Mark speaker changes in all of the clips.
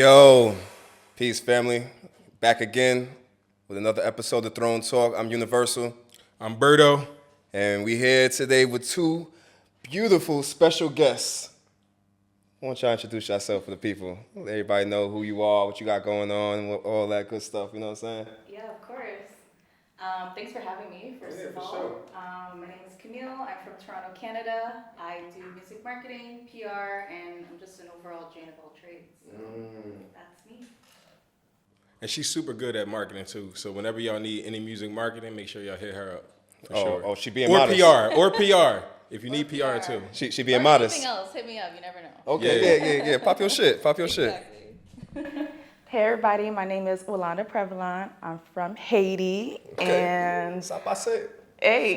Speaker 1: Yo, peace, family. Back again with another episode of Throne Talk. I'm Universal,
Speaker 2: I'm Berto.
Speaker 1: and we here today with two beautiful special guests. I want y'all to introduce yourself for the people. Let everybody know who you are, what you got going on, and all that good stuff. You know what I'm saying?
Speaker 3: Yeah, of course. Thanks for having me, first
Speaker 1: Yeah,
Speaker 3: of
Speaker 1: for
Speaker 3: all.
Speaker 1: sure.
Speaker 3: My name is Camille. I'm from Toronto, Canada. I do music marketing, PR, and I'm just an overall Jane of all trades. So that's me.
Speaker 2: And she's super good at marketing too. So whenever y'all need any music marketing, make sure y'all hit her up. For sure.
Speaker 1: Oh, she being
Speaker 2: or
Speaker 1: modest.
Speaker 2: PR. Or PR. If you need PR,
Speaker 3: PR.
Speaker 2: too.
Speaker 1: She being
Speaker 3: Or
Speaker 1: modest.
Speaker 3: anything else, hit me up. You never know.
Speaker 1: Okay, yeah. Pop your shit. Pop your shit.
Speaker 3: Exactly.
Speaker 4: Hey everybody, my name is Rolanda Prevalon. I'm from Haiti, and
Speaker 1: Stop by say.
Speaker 4: hey,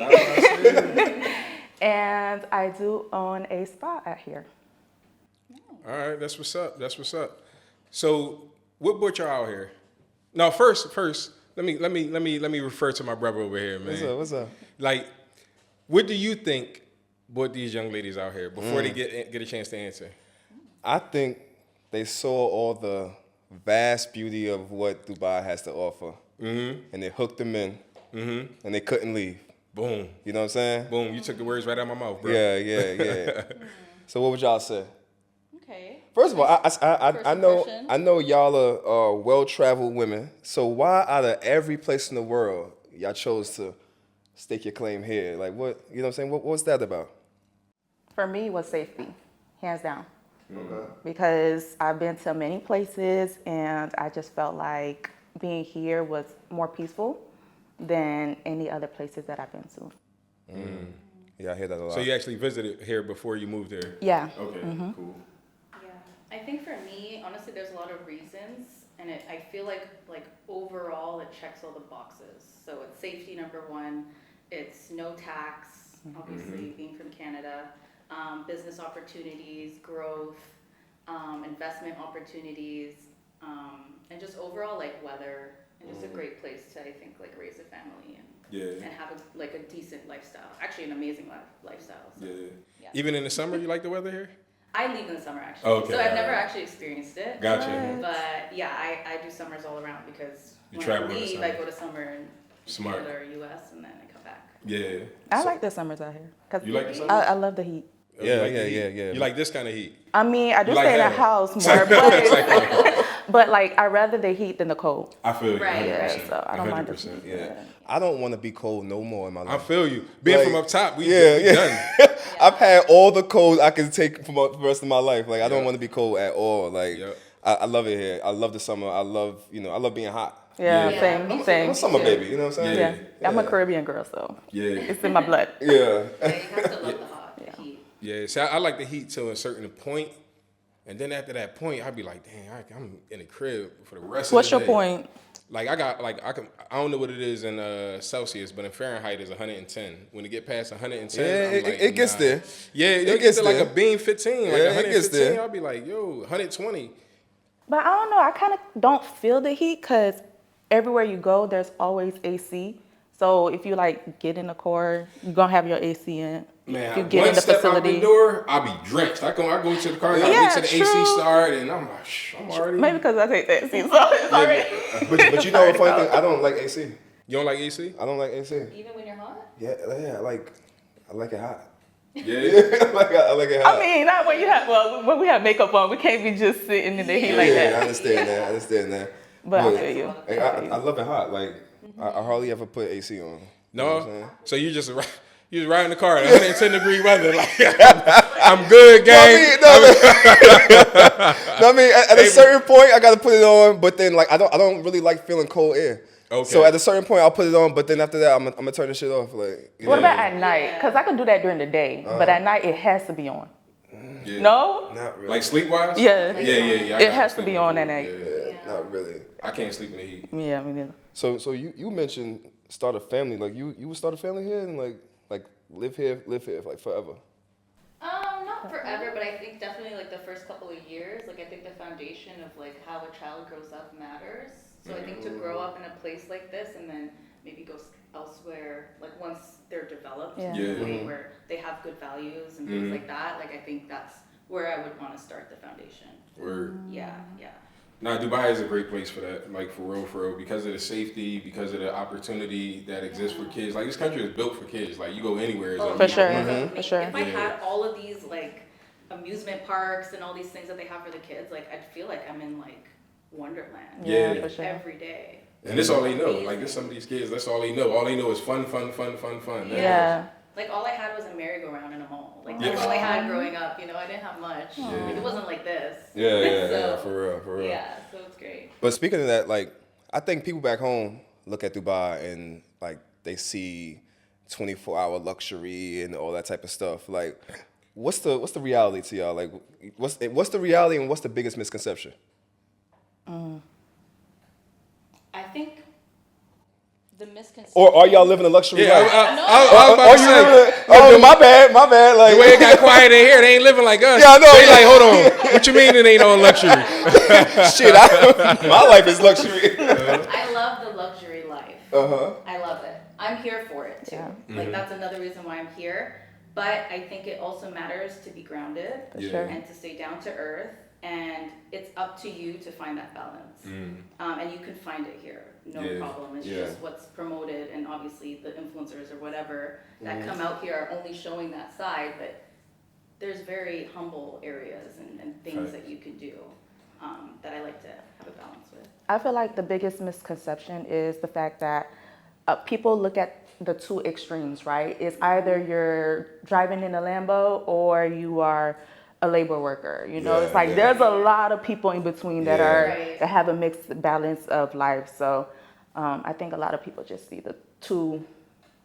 Speaker 4: and I do own a spa out here.
Speaker 2: All right, that's what's up. That's what's up. So what brought y'all out here? No, first, let me refer to my brother over here, man.
Speaker 1: What's up?
Speaker 2: Like, what do you think brought these young ladies out here before they get a chance to answer?
Speaker 1: I think they saw all the vast beauty of what Dubai has to offer, and they hooked them in, and they couldn't leave.
Speaker 2: Boom.
Speaker 1: You know what I'm saying?
Speaker 2: Boom. You took the words right out of my mouth, bro.
Speaker 1: Yeah. So what would y'all say?
Speaker 3: Okay.
Speaker 1: First of all, I
Speaker 3: First
Speaker 1: know
Speaker 3: impression.
Speaker 1: y'all are well-traveled women. So why out of every place in the world y'all chose to stake your claim here? Like what? You know what I'm saying? What's that about?
Speaker 4: For me, was safety, hands down,
Speaker 1: Okay.
Speaker 4: because I've been to many places, and I just felt like being here was more peaceful than any other places that I've been to.
Speaker 1: Yeah, I hear that a lot.
Speaker 2: So you actually visited here before you moved here?
Speaker 4: Yeah.
Speaker 2: Okay, cool.
Speaker 3: Yeah, I think for me, honestly, there's a lot of reasons, and I feel like overall it checks all the boxes. So it's safety number one, it's no tax, obviously being from Canada, business opportunities, growth, investment opportunities, and just overall like weather, and just a great place to I think like raise a family and have a decent lifestyle. Actually, an amazing lifestyle. So. Yeah.
Speaker 2: Even in the summer, you like the weather here?
Speaker 3: I leave in the summer actually,
Speaker 2: Okay,
Speaker 3: so I've
Speaker 2: alright.
Speaker 3: never actually experienced it.
Speaker 2: Gotcha.
Speaker 3: But yeah, I do summers all around because
Speaker 2: You
Speaker 3: when
Speaker 2: travel
Speaker 3: I
Speaker 2: in the
Speaker 3: leave,
Speaker 2: summer.
Speaker 3: I go to summer in
Speaker 2: Smart.
Speaker 3: Canada or US, and then I come back.
Speaker 2: Yeah.
Speaker 4: I like the summers out here because
Speaker 2: You like the summers?
Speaker 4: I love the heat.
Speaker 2: You
Speaker 1: Yeah,
Speaker 2: like
Speaker 1: yeah,
Speaker 2: the heat?
Speaker 1: yeah, yeah.
Speaker 2: You like this kind of heat?
Speaker 4: I mean, I do
Speaker 2: You like
Speaker 4: stay in a
Speaker 2: that?
Speaker 4: house more, but like I rather the heat than the cold.
Speaker 2: I feel you.
Speaker 3: Right,
Speaker 2: 100%.
Speaker 4: Yeah, so I don't mind the
Speaker 2: 100%.
Speaker 4: heat.
Speaker 1: Yeah. I don't want to be cold no more in my
Speaker 2: I
Speaker 1: life.
Speaker 2: feel you. Being
Speaker 1: Like,
Speaker 2: from up top, we
Speaker 1: yeah.
Speaker 2: done.
Speaker 1: I've had all the cold I can take for the rest of my life. Like I don't
Speaker 2: Yep.
Speaker 1: want to be cold at all. Like
Speaker 2: Yep.
Speaker 1: I love it here. I love the summer. I love being hot.
Speaker 4: Yeah,
Speaker 2: Yeah.
Speaker 4: same,
Speaker 3: I'm
Speaker 4: same.
Speaker 1: I'm a summer baby. You know what I'm saying?
Speaker 4: Yeah. I'm a Caribbean girl, so
Speaker 2: Yeah.
Speaker 4: it's in my blood.
Speaker 1: Yeah.
Speaker 3: Yeah, you have to love the hot heat.
Speaker 2: Yeah. See, I like the heat to a certain point. And then after that point, I'd be like, dang, I'm in the crib for the rest
Speaker 4: What's
Speaker 2: of
Speaker 4: your
Speaker 2: the day.
Speaker 4: point?
Speaker 2: Like I don't know what it is in Celsius, but in Fahrenheit is 110. When it get past 110,
Speaker 1: Yeah,
Speaker 2: I'm like,
Speaker 1: it gets
Speaker 2: nah.
Speaker 1: there.
Speaker 2: Yeah, it
Speaker 1: gets
Speaker 2: gets to like
Speaker 1: there.
Speaker 2: a beam 15, like
Speaker 1: Yeah, it gets
Speaker 2: 115.
Speaker 1: there.
Speaker 2: I'll be like, yo, 120.
Speaker 4: But I don't know. I kind of don't feel the heat because everywhere you go, there's always AC. So if you like get in the car, you're gonna have your AC in.
Speaker 2: Man,
Speaker 4: if you get in
Speaker 2: one
Speaker 4: the
Speaker 2: step
Speaker 4: facility,
Speaker 2: out the door, I'll be drenched. I go to the car, I
Speaker 4: Yeah,
Speaker 2: wait till the AC
Speaker 4: true.
Speaker 2: start, and I'm like, shh, I'm already.
Speaker 4: maybe because I take that AC, so it's already.
Speaker 1: But you know the funny thing? I don't like AC.
Speaker 2: You don't like AC?
Speaker 1: I don't like AC.
Speaker 3: Even when you're hot?
Speaker 1: Yeah, I like it hot.
Speaker 2: Yeah.
Speaker 1: I like it hot.
Speaker 4: I mean, not when you have when we have makeup on, we can't be just sitting in the heat like
Speaker 1: I
Speaker 4: that.
Speaker 1: understand that.
Speaker 4: But I
Speaker 1: Look,
Speaker 4: feel you.
Speaker 1: Hey, I love it hot. Like I hardly ever put AC on. You know what I'm
Speaker 2: No,
Speaker 1: saying?
Speaker 2: so you just ride in the car at 110 degree weather. Like, I'm good, gang.
Speaker 1: No, I mean, at a certain point, I gotta put it on. But then, like, I don't really like feeling cold air.
Speaker 2: Okay.
Speaker 1: So at a certain point, I'll put it on. But then after that, I'm gonna turn the shit off. Like, you
Speaker 4: What
Speaker 1: know?
Speaker 4: about at night? Because I can do that during the day, but at night it has to be on.
Speaker 2: Yeah.
Speaker 4: No?
Speaker 1: Not really.
Speaker 2: Like sleep wise?
Speaker 4: Yeah.
Speaker 2: Yeah. I
Speaker 4: It
Speaker 2: gotta
Speaker 4: has to
Speaker 2: sleep
Speaker 4: be
Speaker 2: in
Speaker 4: on
Speaker 2: the
Speaker 4: at
Speaker 2: cool.
Speaker 4: night.
Speaker 1: Yeah, not really.
Speaker 2: I can't sleep in the heat.
Speaker 4: Yeah, me neither.
Speaker 1: So you mentioned start a family. Like you would start a family here and like live here like forever.
Speaker 3: Not forever, but I think definitely like the first couple of years, like I think the foundation of like how a child grows up matters. So I think to grow up in a place like this and then maybe go elsewhere, like once they're developed
Speaker 4: Yeah.
Speaker 3: to a
Speaker 2: Yeah.
Speaker 3: point where they have good values and things like that, like I think that's where I would want to start the foundation.
Speaker 2: Word.
Speaker 3: Yeah.
Speaker 2: Nah, Dubai is a great place for that. Like for real, because of the safety, because of the opportunity that exists for kids. Like this country is built for kids. Like you go anywhere. It's
Speaker 4: For sure.
Speaker 3: Definitely.
Speaker 4: For sure.
Speaker 3: If I had all of these like amusement parks and all these things that they have for the kids, like I'd feel like I'm in like Wonderland.
Speaker 2: Yeah.
Speaker 4: For sure.
Speaker 3: Every day.
Speaker 2: And that's all they know. Like there's some of these kids, that's all they know. All they know is fun.
Speaker 4: Yeah.
Speaker 3: Like all I had was a merry-go-round in a mall. Like
Speaker 2: Yeah.
Speaker 3: that's all I had growing up. You know, I didn't have much.
Speaker 2: Yeah.
Speaker 3: Like, it wasn't like this.
Speaker 1: Yeah,
Speaker 3: So,
Speaker 1: for real.
Speaker 3: Yeah, so it's great.
Speaker 1: But speaking of that, like, I think people back home look at Dubai and like they see 24-hour luxury and all that type of stuff. Like, what's the reality to y'all? Like, what's the reality and what's the biggest misconception?
Speaker 3: I think the misconception.
Speaker 1: Or are y'all living a luxury
Speaker 2: Yeah,
Speaker 1: life?
Speaker 2: I was about
Speaker 1: Are
Speaker 2: to
Speaker 1: you
Speaker 2: say,
Speaker 1: living oh, my bad. Like,
Speaker 2: the way it got quiet in here, they ain't living like us.
Speaker 1: Yeah, I know.
Speaker 2: They like, hold on, what you mean it ain't all luxury?
Speaker 1: shit, my life is luxury.
Speaker 3: I love the luxury life.
Speaker 1: Uh-huh.
Speaker 3: I love it. I'm here for it too.
Speaker 4: Yeah.
Speaker 3: Like that's another reason why I'm here. But I think it also matters to be grounded
Speaker 4: For
Speaker 2: Yeah.
Speaker 4: sure.
Speaker 3: and to stay down to earth. And it's up to you to find that balance. And you can find it here, no
Speaker 2: Yeah.
Speaker 3: problem. It's
Speaker 1: Yeah.
Speaker 3: just what's promoted, and obviously the influencers or whatever that come out here are only showing that side. But there's very humble areas and things
Speaker 2: Right.
Speaker 3: that you can do that I like to have a balance with.
Speaker 4: I feel like the biggest misconception is the fact that people look at the two extremes, right? It's either you're driving in a Lambo or you are a labor worker. You know,
Speaker 1: Yeah,
Speaker 4: it's like
Speaker 1: yeah.
Speaker 4: there's a lot of people in between that
Speaker 1: Yeah.
Speaker 4: are
Speaker 3: Right.
Speaker 4: that have a mixed balance of life. So I think a lot of people just see the two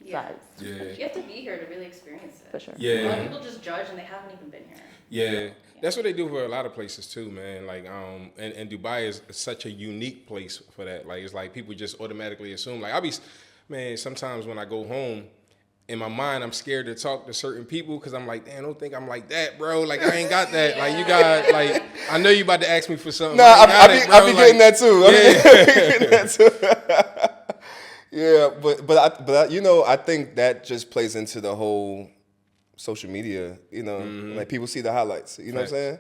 Speaker 3: Yeah.
Speaker 4: sides.
Speaker 2: Yeah.
Speaker 3: You have to be here to really experience it.
Speaker 4: For sure.
Speaker 3: A lot of
Speaker 2: Yeah.
Speaker 3: people just judge and they haven't even been here.
Speaker 2: Yeah. That's what they do for a lot of places too, man. Like, and Dubai is such a unique place for that. Like, it's like people just automatically assume. Like, man, sometimes when I go home, in my mind, I'm scared to talk to certain people because I'm like, damn, don't think I'm like that, bro. Like, I ain't got that. Like, you got, like, I know you about to ask me for something.
Speaker 1: Nah,
Speaker 2: I ain't got
Speaker 1: I
Speaker 2: it,
Speaker 1: be
Speaker 2: bro.
Speaker 1: getting that too. I
Speaker 2: Yeah.
Speaker 1: be getting that too. Yeah, but I, you know, I think that just plays into the whole social media. You know, like people see the highlights. You know what I'm
Speaker 2: Facts.
Speaker 1: saying?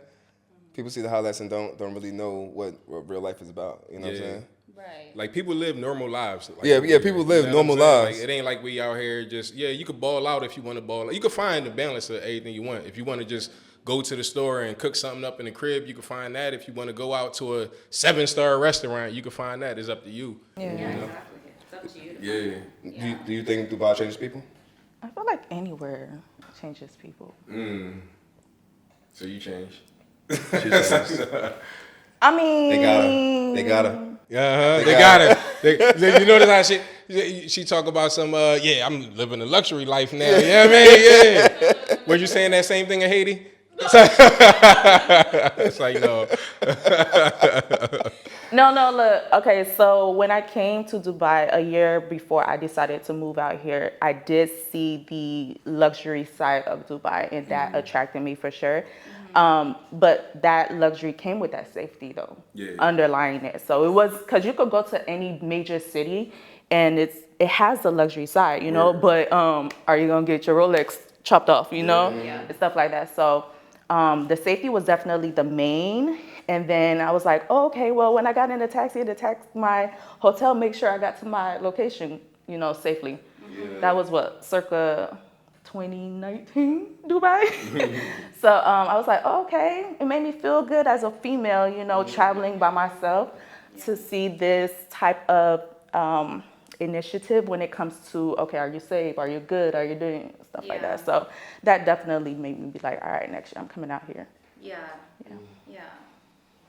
Speaker 1: People see the highlights and don't really know what real life is about. You know what I'm
Speaker 2: Yeah.
Speaker 1: saying?
Speaker 3: Right.
Speaker 2: Like people live normal lives. Like,
Speaker 1: Yeah,
Speaker 2: over
Speaker 1: yeah,
Speaker 2: here.
Speaker 1: people
Speaker 2: You
Speaker 1: live
Speaker 2: know what I'm
Speaker 1: normal
Speaker 2: saying?
Speaker 1: lives.
Speaker 2: Like, it ain't like we out here just you could ball out if you want to ball out. You could find the balance of everything you want. If you want to just go to the store and cook something up in the crib, you can find that. If you want to go out to a 7-star restaurant, you can find that. It's up to you.
Speaker 3: Yeah, exactly. It's up to you. To find
Speaker 1: Do you think Dubai changes people?
Speaker 4: I feel like anywhere changes people.
Speaker 2: So you change.
Speaker 4: I mean,
Speaker 1: They gotta.
Speaker 2: They got it. You notice how she talk about some, I'm living a luxury life now. Yeah, man, yeah. Was you saying that same thing in Haiti? It's like, no.
Speaker 4: No, look. Okay, so when I came to Dubai a year before I decided to move out here, I did see the luxury side of Dubai, and that attracted me for sure. But that luxury came with that safety, though, underlying it. So it was because you could go to any major city, and it has the luxury side, you know. But are you gonna get your Rolex chopped off, you know, and stuff like that? So the safety was definitely the main. And then I was like, oh, okay, well, when I got in the taxi to my hotel, make sure I got to my location, you know, safely. That was what, circa 2019 Dubai? So I was like, oh, okay. It made me feel good as a female, you know, traveling by myself to see this type of initiative when it comes to, okay, are you safe? Are you good? Are you doing stuff like that? So that definitely made me be like, all right, next year I'm coming out here.
Speaker 3: Yeah.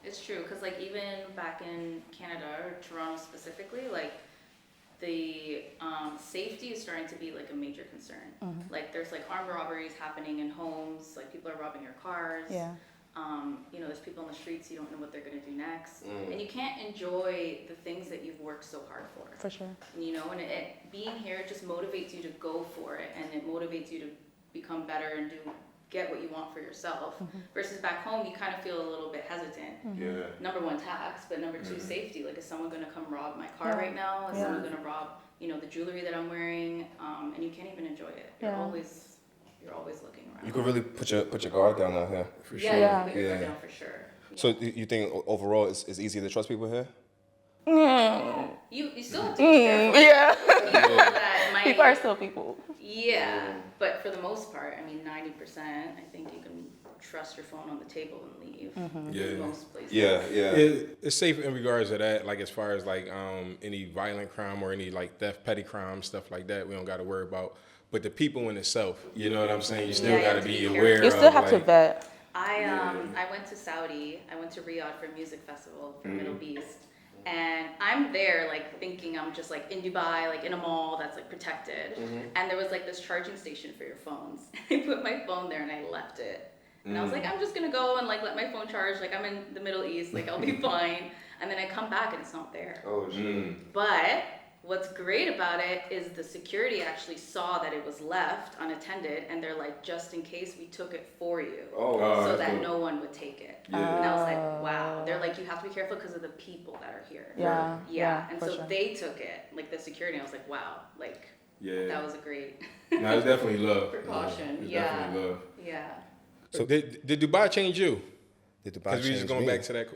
Speaker 3: It's true, because like even back in Canada or Toronto specifically, like the safety is starting to be like a major concern. Like there's like armed robberies happening in homes, like people are robbing your cars.
Speaker 4: Yeah.
Speaker 3: You know, there's people on the streets, you don't know what they're gonna do next. And you can't enjoy the things that you've worked so hard for.
Speaker 4: For sure.
Speaker 3: You know, and being here just motivates you to go for it, and it motivates you to become better and get what you want for yourself. Versus back home, you kind of feel a little bit hesitant.
Speaker 1: Yeah.
Speaker 3: Number one, tax, but number two, safety. Like, is someone gonna come rob my car right now? Is someone gonna rob, you know, the jewelry that I'm wearing? And you can't even enjoy it. You're always looking around.
Speaker 1: You could really put your guard down out here.
Speaker 3: Yeah, you can put your foot down for sure.
Speaker 1: So you think overall it's easier to trust people here?
Speaker 3: You still have to be careful.
Speaker 4: Yeah.
Speaker 3: People that might,
Speaker 4: People are still people.
Speaker 3: yeah, but for the most part, I mean, 90%, I think you can trust your phone on the table and leave.
Speaker 2: Yeah.
Speaker 3: In most places.
Speaker 1: Yeah.
Speaker 2: It's safe in regards to that, like as far as like any violent crime or any like theft, petty crime, stuff like that, we don't got to worry about. But the people in itself, you know what I'm saying? You still
Speaker 3: Yeah,
Speaker 2: got
Speaker 3: you
Speaker 2: to
Speaker 3: have to
Speaker 2: be
Speaker 3: be
Speaker 2: aware
Speaker 3: careful.
Speaker 4: You still
Speaker 2: of,
Speaker 4: have to
Speaker 2: like,
Speaker 4: vet.
Speaker 3: I went to Saudi. I went to Riyadh for a music festival for Middle East. And I'm there like thinking I'm just like in Dubai, like in a mall that's like protected. And there was like this charging station for your phones. I put my phone there and I left it. And I was like, I'm just gonna go and like let my phone charge. Like I'm in the Middle East, like I'll be fine. And then I come back and it's not there.
Speaker 1: Oh shit.
Speaker 3: But what's great about it is the security actually saw that it was left unattended, and they're like, just in case, we took it for you,
Speaker 1: Oh,
Speaker 3: so
Speaker 2: that's
Speaker 3: that
Speaker 2: cool.
Speaker 3: no one would take it.
Speaker 2: Yeah.
Speaker 3: And I was like, wow. They're like, you have to be careful because of the people that are here.
Speaker 4: Yeah.
Speaker 3: And
Speaker 4: for
Speaker 3: so
Speaker 4: sure.
Speaker 3: they took it, like the security. I was like, wow, like
Speaker 2: Yeah.
Speaker 3: that was a great
Speaker 2: No, it's definitely love.
Speaker 3: precaution.
Speaker 2: It's
Speaker 3: Yeah.
Speaker 2: definitely love.
Speaker 3: Yeah.
Speaker 2: So did Dubai change you?
Speaker 1: Did Dubai
Speaker 2: Because we just
Speaker 1: change
Speaker 2: going
Speaker 1: me?
Speaker 2: back to that.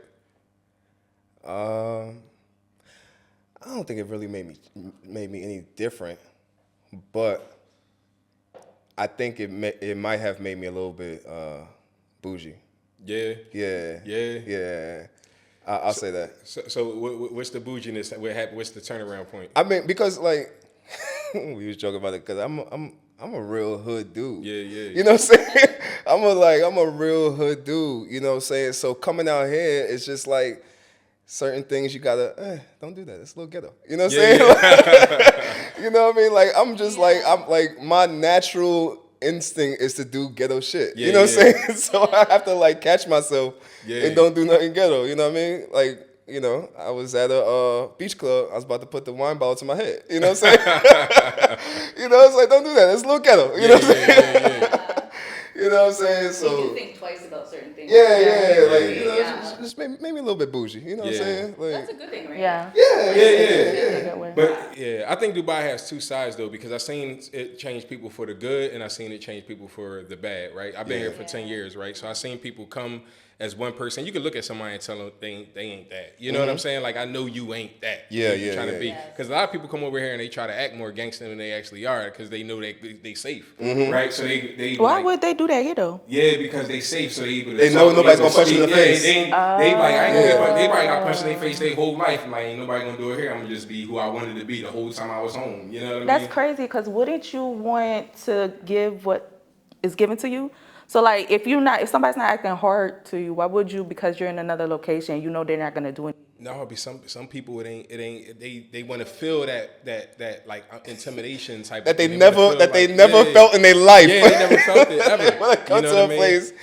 Speaker 1: I don't think it really made me any different, but I think it might have made me a little bit bougie.
Speaker 2: Yeah.
Speaker 1: Yeah.
Speaker 2: Yeah.
Speaker 1: Yeah. I'll say that.
Speaker 2: So what's the bouginess? What's the turnaround point?
Speaker 1: I mean, because like we was joking about it, because I'm a real hood dude.
Speaker 2: Yeah.
Speaker 1: You know what I'm saying? I'm a real hood dude. You know what I'm saying? So coming out here, it's just like certain things you gotta don't do that. It's a little ghetto. You know what I'm saying? You know what I mean? Like I'm like my natural instinct is to do ghetto shit.
Speaker 2: Yeah,
Speaker 1: you know what
Speaker 2: yeah.
Speaker 1: I'm saying? So I have to like catch myself
Speaker 2: Yeah.
Speaker 1: and don't do nothing ghetto. You know what I mean? Like, you know, I was at a beach club. I was about to put the wine bottle to my head. You know what I'm saying? You know, it's like, don't do that. It's a little ghetto. You know what I'm saying? You know what I'm saying?
Speaker 3: You
Speaker 1: So
Speaker 3: do think twice about certain things.
Speaker 1: yeah, like, you know,
Speaker 3: Yeah.
Speaker 1: just maybe a little bit bougie. You know what I'm
Speaker 2: Yeah.
Speaker 1: saying? Like,
Speaker 3: That's a good thing, right?
Speaker 4: Yeah.
Speaker 1: yeah.
Speaker 4: In a good way.
Speaker 2: But yeah, I think Dubai has two sides though, because I seen it change people for the good and I seen it change people for the bad, right? I've been here for 10 years, right? So I seen people come as one person. You can look at somebody and tell them they ain't that. You know what I'm saying? Like, I know you ain't that.
Speaker 1: Yeah,
Speaker 2: You're
Speaker 1: yeah,
Speaker 2: trying
Speaker 1: yeah.
Speaker 2: to be.
Speaker 3: Yes.
Speaker 2: Because a lot of people come over here and they try to act more gangster than they actually are because they know they safe, right? So they
Speaker 4: Why
Speaker 2: like,
Speaker 4: would they do that here though?
Speaker 2: yeah, because they safe, so they able to
Speaker 1: They know
Speaker 2: talk,
Speaker 1: nobody's
Speaker 2: able
Speaker 1: gonna punch
Speaker 2: to
Speaker 1: you in the
Speaker 2: speak.
Speaker 1: face.
Speaker 2: They like, I ain't gonna get punched. They probably got punched in their face their whole life. I'm like, ain't nobody gonna do it here. I'm gonna just be who I wanted to be the whole time I was home. You know what I
Speaker 4: That's
Speaker 2: mean?
Speaker 4: crazy, because wouldn't you want to give what is given to you? So like if somebody's not acting hard to you, why would you? Because you're in another location, you know they're not gonna do anything.
Speaker 2: No, it'll be some people. It ain't. They want to feel that like intimidation type.
Speaker 1: That
Speaker 2: of
Speaker 1: they
Speaker 2: thing.
Speaker 1: never
Speaker 2: wanna feel
Speaker 1: never felt in their life.
Speaker 2: Yeah, they never felt it ever.
Speaker 1: When it comes
Speaker 2: You know
Speaker 1: to
Speaker 2: what
Speaker 1: a
Speaker 2: I mean?
Speaker 1: place.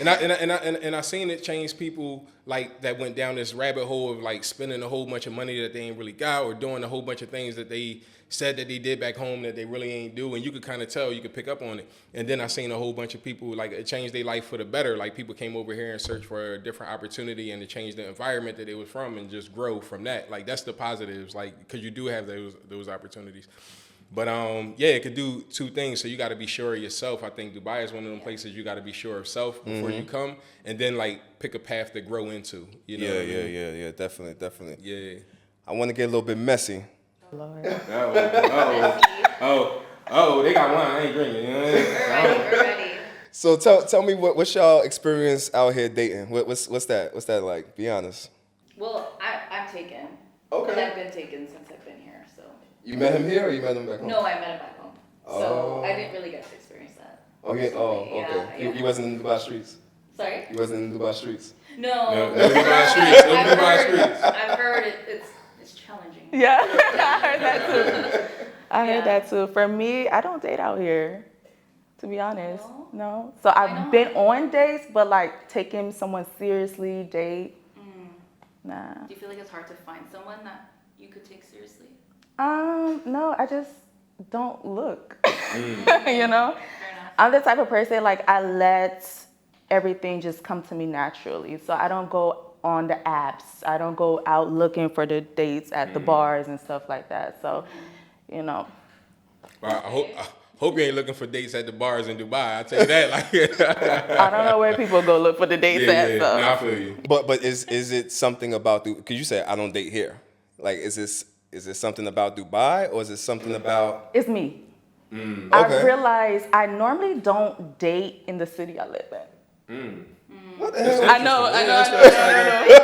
Speaker 2: And I seen it change people like that went down this rabbit hole of like spending a whole bunch of money that they ain't really got, or doing a whole bunch of things that they said that they did back home that they really ain't do, and you could kind of tell, you could pick up on it. And then I seen a whole bunch of people, like, it changed their life for the better. Like, people came over here and searched for a different opportunity and to change the environment that they was from and just grow from that. Like, that's the positives, like, because you do have those opportunities. But yeah, it could do two things. So you got to be sure of yourself. I think Dubai is one of them places you got to be sure of self before you come, and then like pick a path to grow into. You know? what I mean?
Speaker 1: Yeah, definitely.
Speaker 2: Yeah.
Speaker 1: I want to get a little bit messy.
Speaker 4: Lord.
Speaker 2: Oh, they got wine. I ain't drinking. You know what I mean?
Speaker 3: We're ready.
Speaker 1: So tell me what's y'all experience out here dating? What's that? What's that like? Be honest.
Speaker 3: Well, I'm taken.
Speaker 1: Okay.
Speaker 3: And I've been taken since I've been here, so.
Speaker 1: You met him here or you met him back home?
Speaker 3: No, I met him back home. So
Speaker 1: Oh.
Speaker 3: I didn't really get to experience that.
Speaker 1: Okay. Oh, okay.
Speaker 3: Yeah.
Speaker 1: You wasn't in the Dubai streets.
Speaker 3: Sorry?
Speaker 1: You wasn't in the Dubai streets.
Speaker 3: No.
Speaker 2: No, no Dubai streets. No
Speaker 3: I've
Speaker 2: Dubai
Speaker 3: heard-
Speaker 2: streets.
Speaker 3: I've heard it's challenging.
Speaker 4: Yeah, I heard that too. I
Speaker 3: Yeah.
Speaker 4: heard that too. For me, I don't date out here, to be honest.
Speaker 3: No?
Speaker 4: No. So I've
Speaker 3: not?
Speaker 4: been on dates, but like taking someone seriously, date, nah.
Speaker 3: Do you feel like it's hard to find someone that you could take seriously?
Speaker 4: No, I just don't look. You know?
Speaker 3: Fair enough.
Speaker 4: I'm the type of person, like, I let everything just come to me naturally. So I don't go on the apps. I don't go out looking for the dates at the bars and stuff like that. So, you know.
Speaker 2: Well, Hope you ain't looking for dates at the bars in Dubai. I tell you that. Like,
Speaker 4: I don't know where people go look for the dates at.
Speaker 2: yeah.
Speaker 4: So.
Speaker 2: No, I feel you.
Speaker 1: But is it something about because you said I don't date here? Like, is this something about Dubai, or is it something about?
Speaker 4: It's me.
Speaker 1: Okay.
Speaker 4: I realize I normally don't date in the city I live in.
Speaker 1: What the hell?
Speaker 4: I know.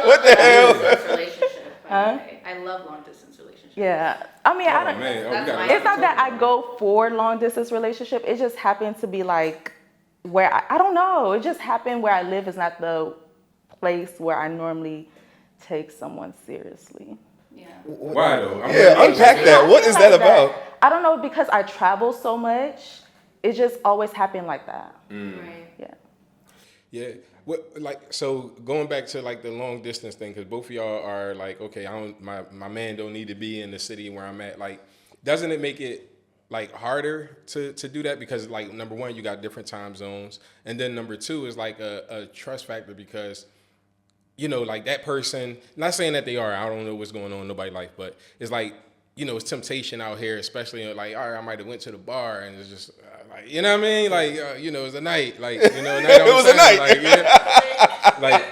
Speaker 1: What the hell?
Speaker 3: Relationship. By the way. I love long distance relationships.
Speaker 4: Yeah. I mean, I
Speaker 2: Oh,
Speaker 4: don't.
Speaker 2: man. Oh, we
Speaker 3: That's
Speaker 2: gotta
Speaker 3: my-
Speaker 2: let
Speaker 4: It's not
Speaker 2: you
Speaker 4: that
Speaker 2: talk
Speaker 4: I
Speaker 2: about
Speaker 4: go for long distance relationship. It just happens to be like where I don't know. It just happened where I live is not the place where I normally take someone seriously.
Speaker 3: Yeah.
Speaker 2: it. Why though? I'm
Speaker 1: Yeah,
Speaker 2: really-
Speaker 1: unpack that. What is that about?
Speaker 4: I don't know, because I travel so much. It just always happened like that.
Speaker 3: Right.
Speaker 4: Yeah.
Speaker 2: Yeah. What, like, so going back to like the long distance thing, because both of y'all are like, okay, my man don't need to be in the city where I'm at. Like, doesn't it make it like harder to do that? Because like, number one, you got different time zones. And then number two is like a trust factor because, you know, like that person, not saying that they are, I don't know what's going on in nobody's life, but it's like, you know, it's temptation out here, especially like, all right, I might have went to the bar and it's just like, you know what I mean? Like, you know, it was a night, like, you know, night
Speaker 1: It was a night.
Speaker 2: Like, yeah, like,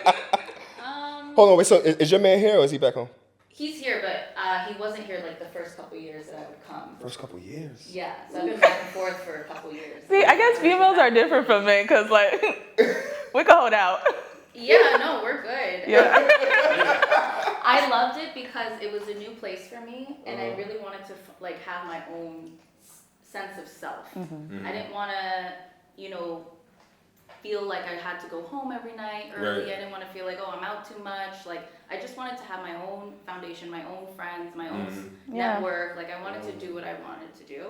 Speaker 1: Hold on, wait. So is your man here, or is he back home?
Speaker 3: He's here, but he wasn't here like the first couple years that I would come.
Speaker 1: First couple years.
Speaker 3: Yeah, so I've been back and forth for a couple years.
Speaker 4: See, I guess females are different from men because like we can hold out.
Speaker 3: Yeah, no, we're good.
Speaker 4: Yeah.
Speaker 3: I loved it because it was a new place for me, and I really wanted to like have my own sense of self. I didn't want to, you know, feel like I had to go home every night early.
Speaker 2: Right.
Speaker 3: I didn't want to feel like, oh, I'm out too much. Like, I just wanted to have my own foundation, my own friends, my own
Speaker 4: Yeah.
Speaker 3: network. Like, I wanted to do what I wanted to do.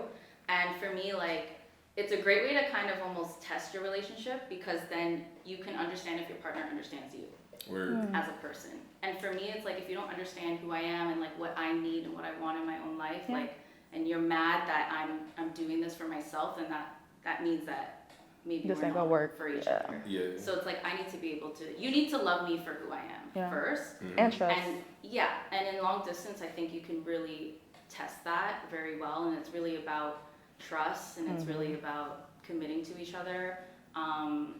Speaker 3: And for me, like, it's a great way to kind of almost test your relationship because then you can understand if your partner understands you
Speaker 2: word.
Speaker 3: as a person. And for me, it's like if you don't understand who I am and like what I need and what I want in my own life, like, and you're mad that I'm doing this for myself, then that means that maybe
Speaker 4: This
Speaker 3: we're
Speaker 4: ain't
Speaker 3: not
Speaker 4: gonna work.
Speaker 3: for each
Speaker 4: Yeah.
Speaker 3: other.
Speaker 2: Yeah.
Speaker 3: So it's like I need to be able to. You need to love me for who I am
Speaker 4: Yeah.
Speaker 3: first,
Speaker 4: And trust.
Speaker 3: and yeah, and in long distance, I think you can really test that very well, and it's really about trust, and it's really about committing to each other, and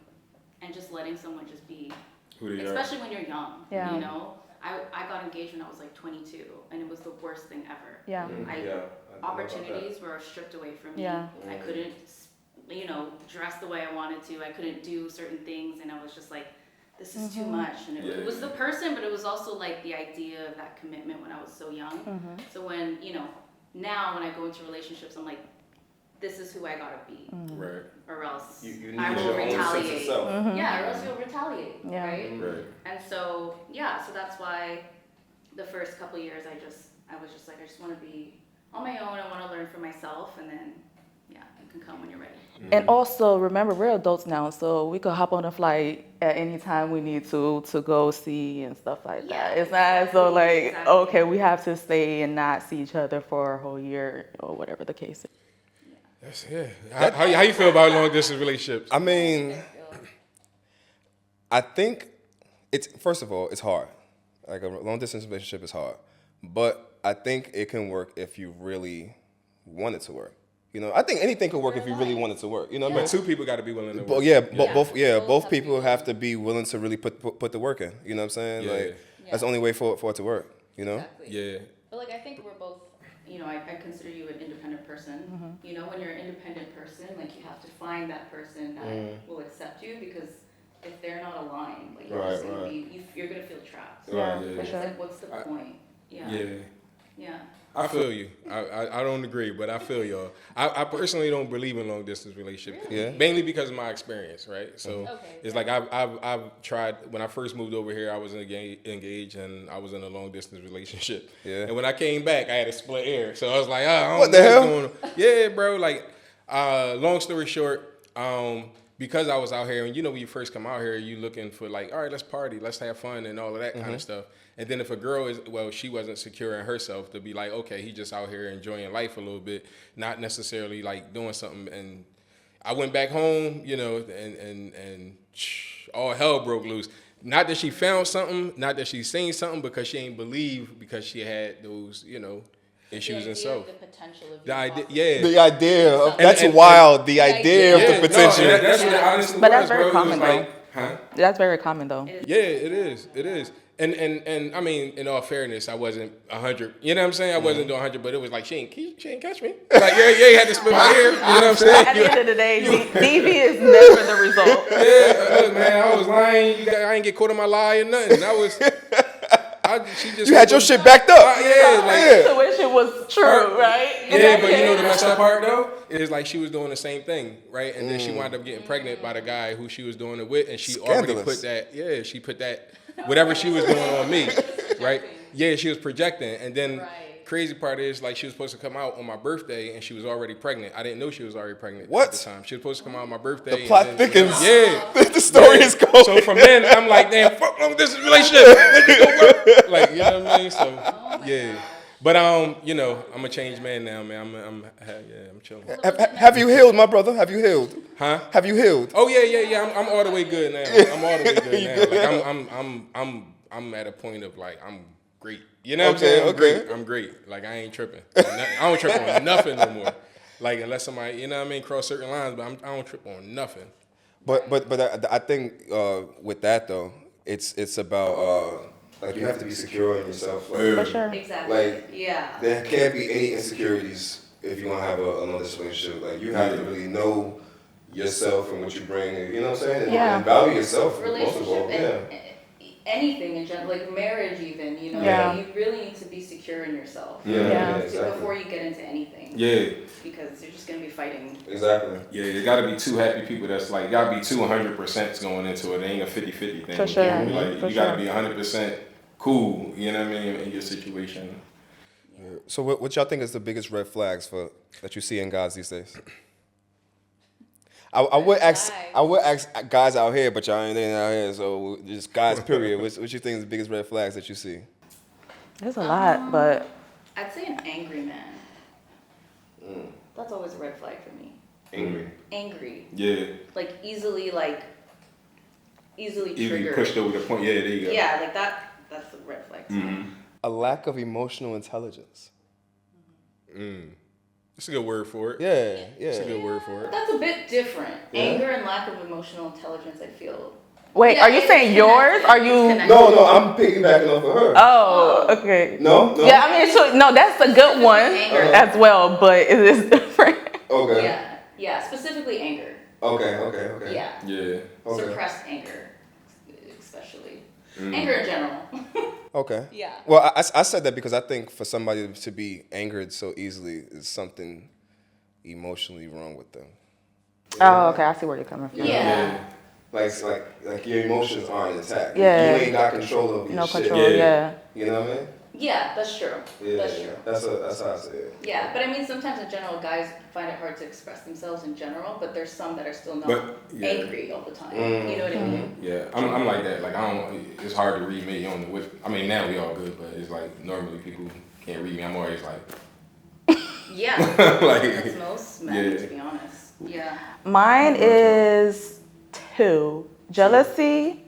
Speaker 3: just letting someone just be,
Speaker 2: Who they are.
Speaker 3: especially when you're young.
Speaker 4: Yeah.
Speaker 3: You know, I got engaged when I was like 22, and it was the worst thing ever.
Speaker 4: Yeah.
Speaker 3: Opportunities were stripped away from me.
Speaker 4: Yeah.
Speaker 3: I couldn't, you know, dress the way I wanted to. I couldn't do certain things, and I was just like, this is too much. And it was the person, but it was also like the idea of that commitment when I was so young. So when, you know, now when I go into relationships, I'm like, this is who I gotta be,
Speaker 2: Right.
Speaker 3: or else
Speaker 1: You need
Speaker 3: I will
Speaker 1: your own sense of
Speaker 3: retaliate.
Speaker 1: self.
Speaker 3: Yeah, or else you'll retaliate,
Speaker 4: Yeah.
Speaker 3: right?
Speaker 2: Right.
Speaker 3: And so, yeah, so that's why the first couple years I was just like, I just want to be on my own. I want to learn for myself, and then, yeah, you can come when you're ready.
Speaker 4: And also remember we're adults now, so we could hop on a flight at any time we need to go see and stuff like
Speaker 3: Yeah,
Speaker 4: that. It's not as though like,
Speaker 3: exactly.
Speaker 4: okay, we have to stay and not see each other for a whole year or whatever the case is.
Speaker 2: That's, yeah. How you feel about long distance relationships?
Speaker 1: I mean, I think it's first of all, it's hard. Like a long distance relationship is hard, but I think it can work if you really want it to work. You know, I think anything can work if you really want it to work. You know,
Speaker 2: But two people got to be willing to
Speaker 1: But
Speaker 2: work.
Speaker 1: yeah,
Speaker 3: Both
Speaker 1: both
Speaker 3: have to
Speaker 1: people
Speaker 3: be
Speaker 1: have to be willing to really put the work in. You know what I'm saying?
Speaker 2: Yeah.
Speaker 1: Like that's the only way for it to work. You know?
Speaker 3: Exactly.
Speaker 2: Yeah.
Speaker 3: But like, I think we're both, you know, I consider you an independent person. You know, when you're an independent person, like you have to find that person that will accept you, because if they're not aligned, like you're
Speaker 1: Right,
Speaker 3: just gonna
Speaker 1: right.
Speaker 3: be, you're gonna feel trapped.
Speaker 4: Yeah,
Speaker 2: Right, yeah.
Speaker 4: for
Speaker 3: It's
Speaker 4: sure.
Speaker 3: like, what's the point? Yeah.
Speaker 2: Yeah.
Speaker 3: Yeah.
Speaker 2: I feel you. I don't agree, but I feel y'all. I personally don't believe in long distance relationships.
Speaker 1: Yeah.
Speaker 2: Mainly because of my experience, right? So
Speaker 3: Okay,
Speaker 2: it's like I've tried. When I first moved over here, I was engaged and I was in a long distance relationship.
Speaker 1: Yeah.
Speaker 2: And when I came back, I had a split air. So I was like, I don't
Speaker 1: What
Speaker 2: know
Speaker 1: the hell?
Speaker 2: going on. Yeah, bro. Like, long story short, because I was out here, and you know, when you first come out here, you looking for like, all right, let's party, let's have fun, and all of that kind of stuff. And then if a girl she wasn't secure in herself to be like, okay, he just out here enjoying life a little bit, not necessarily like doing something. And I went back home, you know, and all hell broke loose. Not that she found something, not that she seen something, because she ain't believe, because she had those, you know, and she was in
Speaker 3: idea
Speaker 2: South.
Speaker 3: of the potential of
Speaker 2: The
Speaker 3: you
Speaker 2: idea,
Speaker 3: possibly-
Speaker 2: yeah.
Speaker 1: The idea of
Speaker 3: And-
Speaker 1: that's
Speaker 2: and-
Speaker 1: wild. The
Speaker 3: the
Speaker 1: idea
Speaker 3: idea-
Speaker 1: of the potential.
Speaker 2: No, that's what it honestly
Speaker 4: But that's
Speaker 2: was,
Speaker 4: very
Speaker 2: bro. It was
Speaker 4: common,
Speaker 2: like, huh?
Speaker 4: That's very common though.
Speaker 2: Yeah, it is. It is. And I mean, in all fairness, I wasn't 100. You know what I'm saying? I wasn't doing 100, but it was like she ain't catch me. Like you ain't had to split my ear. You know what I'm saying?
Speaker 4: At the end of the day, DV is never the result.
Speaker 2: Yeah, look, man, I was lying. I ain't get caught in my lie or nothing. She just.
Speaker 1: You had your shit backed up.
Speaker 2: Yeah, like.
Speaker 1: Yeah.
Speaker 4: Intuition was true, right?
Speaker 2: Yeah, but you know the messed up part though is like she was doing the same thing, right? And then she wound up getting pregnant by the guy who she was doing it with, and she already
Speaker 1: Scandalous.
Speaker 2: put that. Yeah, she put that whatever she was doing on me, right? Yeah, she was projecting, and then
Speaker 3: Right.
Speaker 2: crazy part is like she was supposed to come out on my birthday, and she was already pregnant. I didn't know she was already pregnant
Speaker 1: What?
Speaker 2: at the time. She was supposed to come out on my birthday.
Speaker 1: The
Speaker 2: and
Speaker 1: plot
Speaker 2: then-
Speaker 1: thickens.
Speaker 2: Yeah.
Speaker 1: The story is going.
Speaker 2: So from then, I'm like, damn, fuck wrong with this relationship. Let me go work. Like, you know what I mean? So, yeah. But you know, I'm a changed man now, man. I'm chilling.
Speaker 1: Have you healed, my brother? Have you healed?
Speaker 2: Huh?
Speaker 1: Have you healed?
Speaker 2: Oh yeah. I'm all the way good now. I'm all the way good now. Like I'm at a point of like I'm great. You know what I'm saying? I'm
Speaker 1: Okay.
Speaker 2: great. I'm great. Like I ain't tripping. I don't trip on nothing no more. Like unless somebody, you know what I mean, cross certain lines, but I don't trip on nothing.
Speaker 1: But I think with that though, it's about like you have to be secure in yourself. Like,
Speaker 4: For sure.
Speaker 3: Exactly.
Speaker 1: Like,
Speaker 3: yeah.
Speaker 1: there can't be any insecurities if you want to have another relationship. Like you have to really know yourself and what you bring. You know what I'm saying? And,
Speaker 4: Yeah.
Speaker 1: and value yourself most of
Speaker 3: Relationship
Speaker 1: all. Yeah.
Speaker 3: and anything in general, like marriage even, you know,
Speaker 4: Yeah.
Speaker 3: you really need to be secure in yourself
Speaker 4: Yeah.
Speaker 3: before you get into anything.
Speaker 2: Yeah.
Speaker 3: Because you're just gonna be fighting.
Speaker 1: Exactly.
Speaker 2: Yeah, it gotta be two happy people that's like, gotta be 200% going into it. It ain't a 50-50 thing.
Speaker 4: For sure.
Speaker 2: Like,
Speaker 4: For
Speaker 2: you gotta
Speaker 4: sure.
Speaker 2: be 100% cool, you know what I mean, in your situation.
Speaker 1: So what y'all think is the biggest red flags for that you see in guys these days? I would ask guys out here, but y'all ain't out here, so just guys. Period. What you think is the biggest red flags that you see?
Speaker 4: There's a lot, but
Speaker 3: I'd say an angry man. That's always a red flag for me.
Speaker 1: Angry.
Speaker 3: Angry.
Speaker 2: Yeah.
Speaker 3: Like easily
Speaker 2: Easily
Speaker 3: triggered.
Speaker 2: pushed over the point. Yeah, there you go.
Speaker 3: Yeah, like that's a red flag to me.
Speaker 1: A lack of emotional intelligence.
Speaker 2: It's a good word for it.
Speaker 1: Yeah,
Speaker 2: It's a
Speaker 1: yeah.
Speaker 2: good word for it.
Speaker 3: That's a bit different. Anger and lack of emotional intelligence, I feel.
Speaker 4: wait,
Speaker 3: Yeah,
Speaker 4: are you
Speaker 3: it's
Speaker 4: saying yours?
Speaker 3: connected.
Speaker 4: Are
Speaker 3: It's
Speaker 4: you?
Speaker 3: connected.
Speaker 1: No, I'm piggybacking off of her.
Speaker 4: Oh, okay.
Speaker 1: No.
Speaker 4: Yeah, I mean, so, no, that's a good one
Speaker 3: Anger.
Speaker 4: as well, but it is different.
Speaker 1: Okay.
Speaker 3: Yeah, specifically anger.
Speaker 1: Okay.
Speaker 3: Yeah.
Speaker 2: Yeah.
Speaker 1: Okay.
Speaker 3: Suppressed anger, especially. Anger in general.
Speaker 1: Okay.
Speaker 3: Yeah.
Speaker 1: Well, I said that because I think for somebody to be angered so easily is something emotionally wrong with them.
Speaker 4: Oh, okay, I see where you're coming from.
Speaker 3: Yeah.
Speaker 1: Like your emotions aren't intact.
Speaker 4: Yeah.
Speaker 1: You ain't got control over your
Speaker 4: No
Speaker 1: shit.
Speaker 4: control,
Speaker 2: Yeah.
Speaker 4: yeah.
Speaker 1: You know what I mean?
Speaker 3: Yeah, that's true.
Speaker 1: Yeah.
Speaker 3: That's true.
Speaker 1: That's how I say it.
Speaker 3: Yeah, but I mean, sometimes in general, guys find it hard to express themselves in general, but there's some that are still not
Speaker 2: But, yeah.
Speaker 3: angry all the time. You know what I mean?
Speaker 2: Yeah, I'm like that. Like I don't. It's hard to read me on the whip. I mean, now we all good, but it's like normally people can't read me. I'm always like,
Speaker 3: Yeah.
Speaker 2: like,
Speaker 3: That's most men,
Speaker 2: Yeah.
Speaker 3: to be honest. Yeah.
Speaker 4: Mine is 2. Jealousy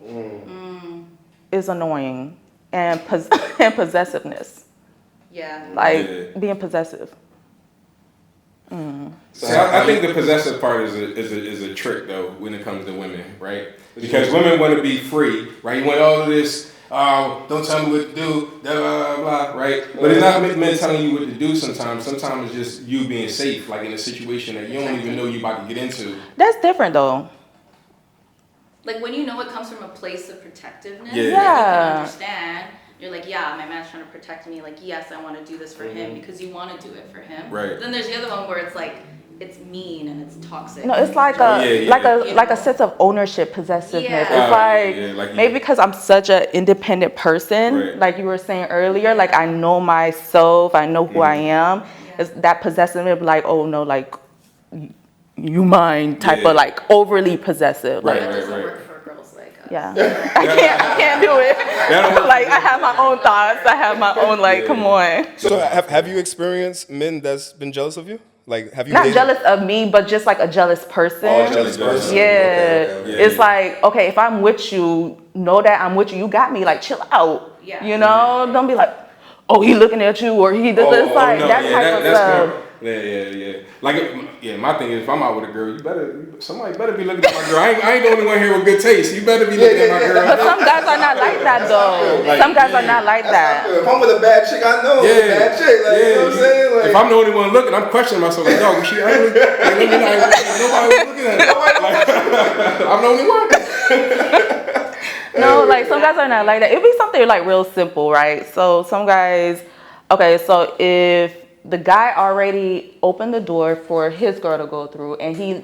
Speaker 4: is annoying, and and possessiveness,
Speaker 3: Yeah.
Speaker 4: like
Speaker 2: Yeah.
Speaker 4: being possessive.
Speaker 2: See, I think the possessive part is a trick though when it comes to women, right? Because women want to be free, right? You want all of this. Don't tell me what to do, blah, blah, blah, right? But it's not men telling you what to do sometimes. Sometimes it's just you being safe, like in a situation that you don't even know you about to get into.
Speaker 4: That's different though.
Speaker 3: Like when you know it comes from a place of protectiveness,
Speaker 2: Yeah.
Speaker 3: like you
Speaker 4: Yeah.
Speaker 3: can understand. You're like, yeah, my man's trying to protect me. Like, yes, I want to do this for him because you want to do it for him.
Speaker 2: Right.
Speaker 3: But then there's the other one where it's like, it's mean and it's toxic.
Speaker 4: No, it's like
Speaker 2: Oh, yeah.
Speaker 4: like a sense of ownership, possessiveness.
Speaker 3: Yeah.
Speaker 4: It's like,
Speaker 2: Yeah, like you-
Speaker 4: maybe because I'm such an independent person,
Speaker 2: Right.
Speaker 4: like you were saying earlier, like I know myself, I know who I am. It's that possessiveness, like, oh no, like you mine type
Speaker 2: Yeah.
Speaker 4: of like overly possessive,
Speaker 2: Right,
Speaker 4: like
Speaker 3: That doesn't
Speaker 2: right.
Speaker 3: work for girls like us.
Speaker 4: yeah. I can't do it.
Speaker 2: don't work.
Speaker 4: Like I have my own thoughts, I have my own like, come on.
Speaker 1: So have you experienced men that's been jealous of you? Like have you
Speaker 4: Not
Speaker 1: dated-
Speaker 4: jealous of me, but just like a jealous person.
Speaker 1: Oh, a jealous person.
Speaker 4: Yeah.
Speaker 1: Okay.
Speaker 2: Yeah.
Speaker 4: It's like, okay, if I'm with you, know that I'm with you. You got me, like chill out.
Speaker 3: Yeah.
Speaker 4: You know, don't be like, oh, he looking at you, or he does this, like that type of stuff.
Speaker 2: Cool. Yeah. Like, my thing is, if I'm out with a girl, somebody better be looking at my girl. I ain't the only one here with good taste. You better be looking at my girl.
Speaker 4: But some guys are not like that, though. Some guys are not like that.
Speaker 1: If I'm with a bad chick, I know it's a bad chick. Like, you know what I'm saying? Like,
Speaker 2: if I'm the only one looking, I'm questioning myself. Like, dog, was she ugly? Nobody was looking at her. I'm the only one.
Speaker 4: No, like some guys are not like that. It'd be something like real simple, right? So some guys, okay, so if the guy already opened the door for his girl to go through, and he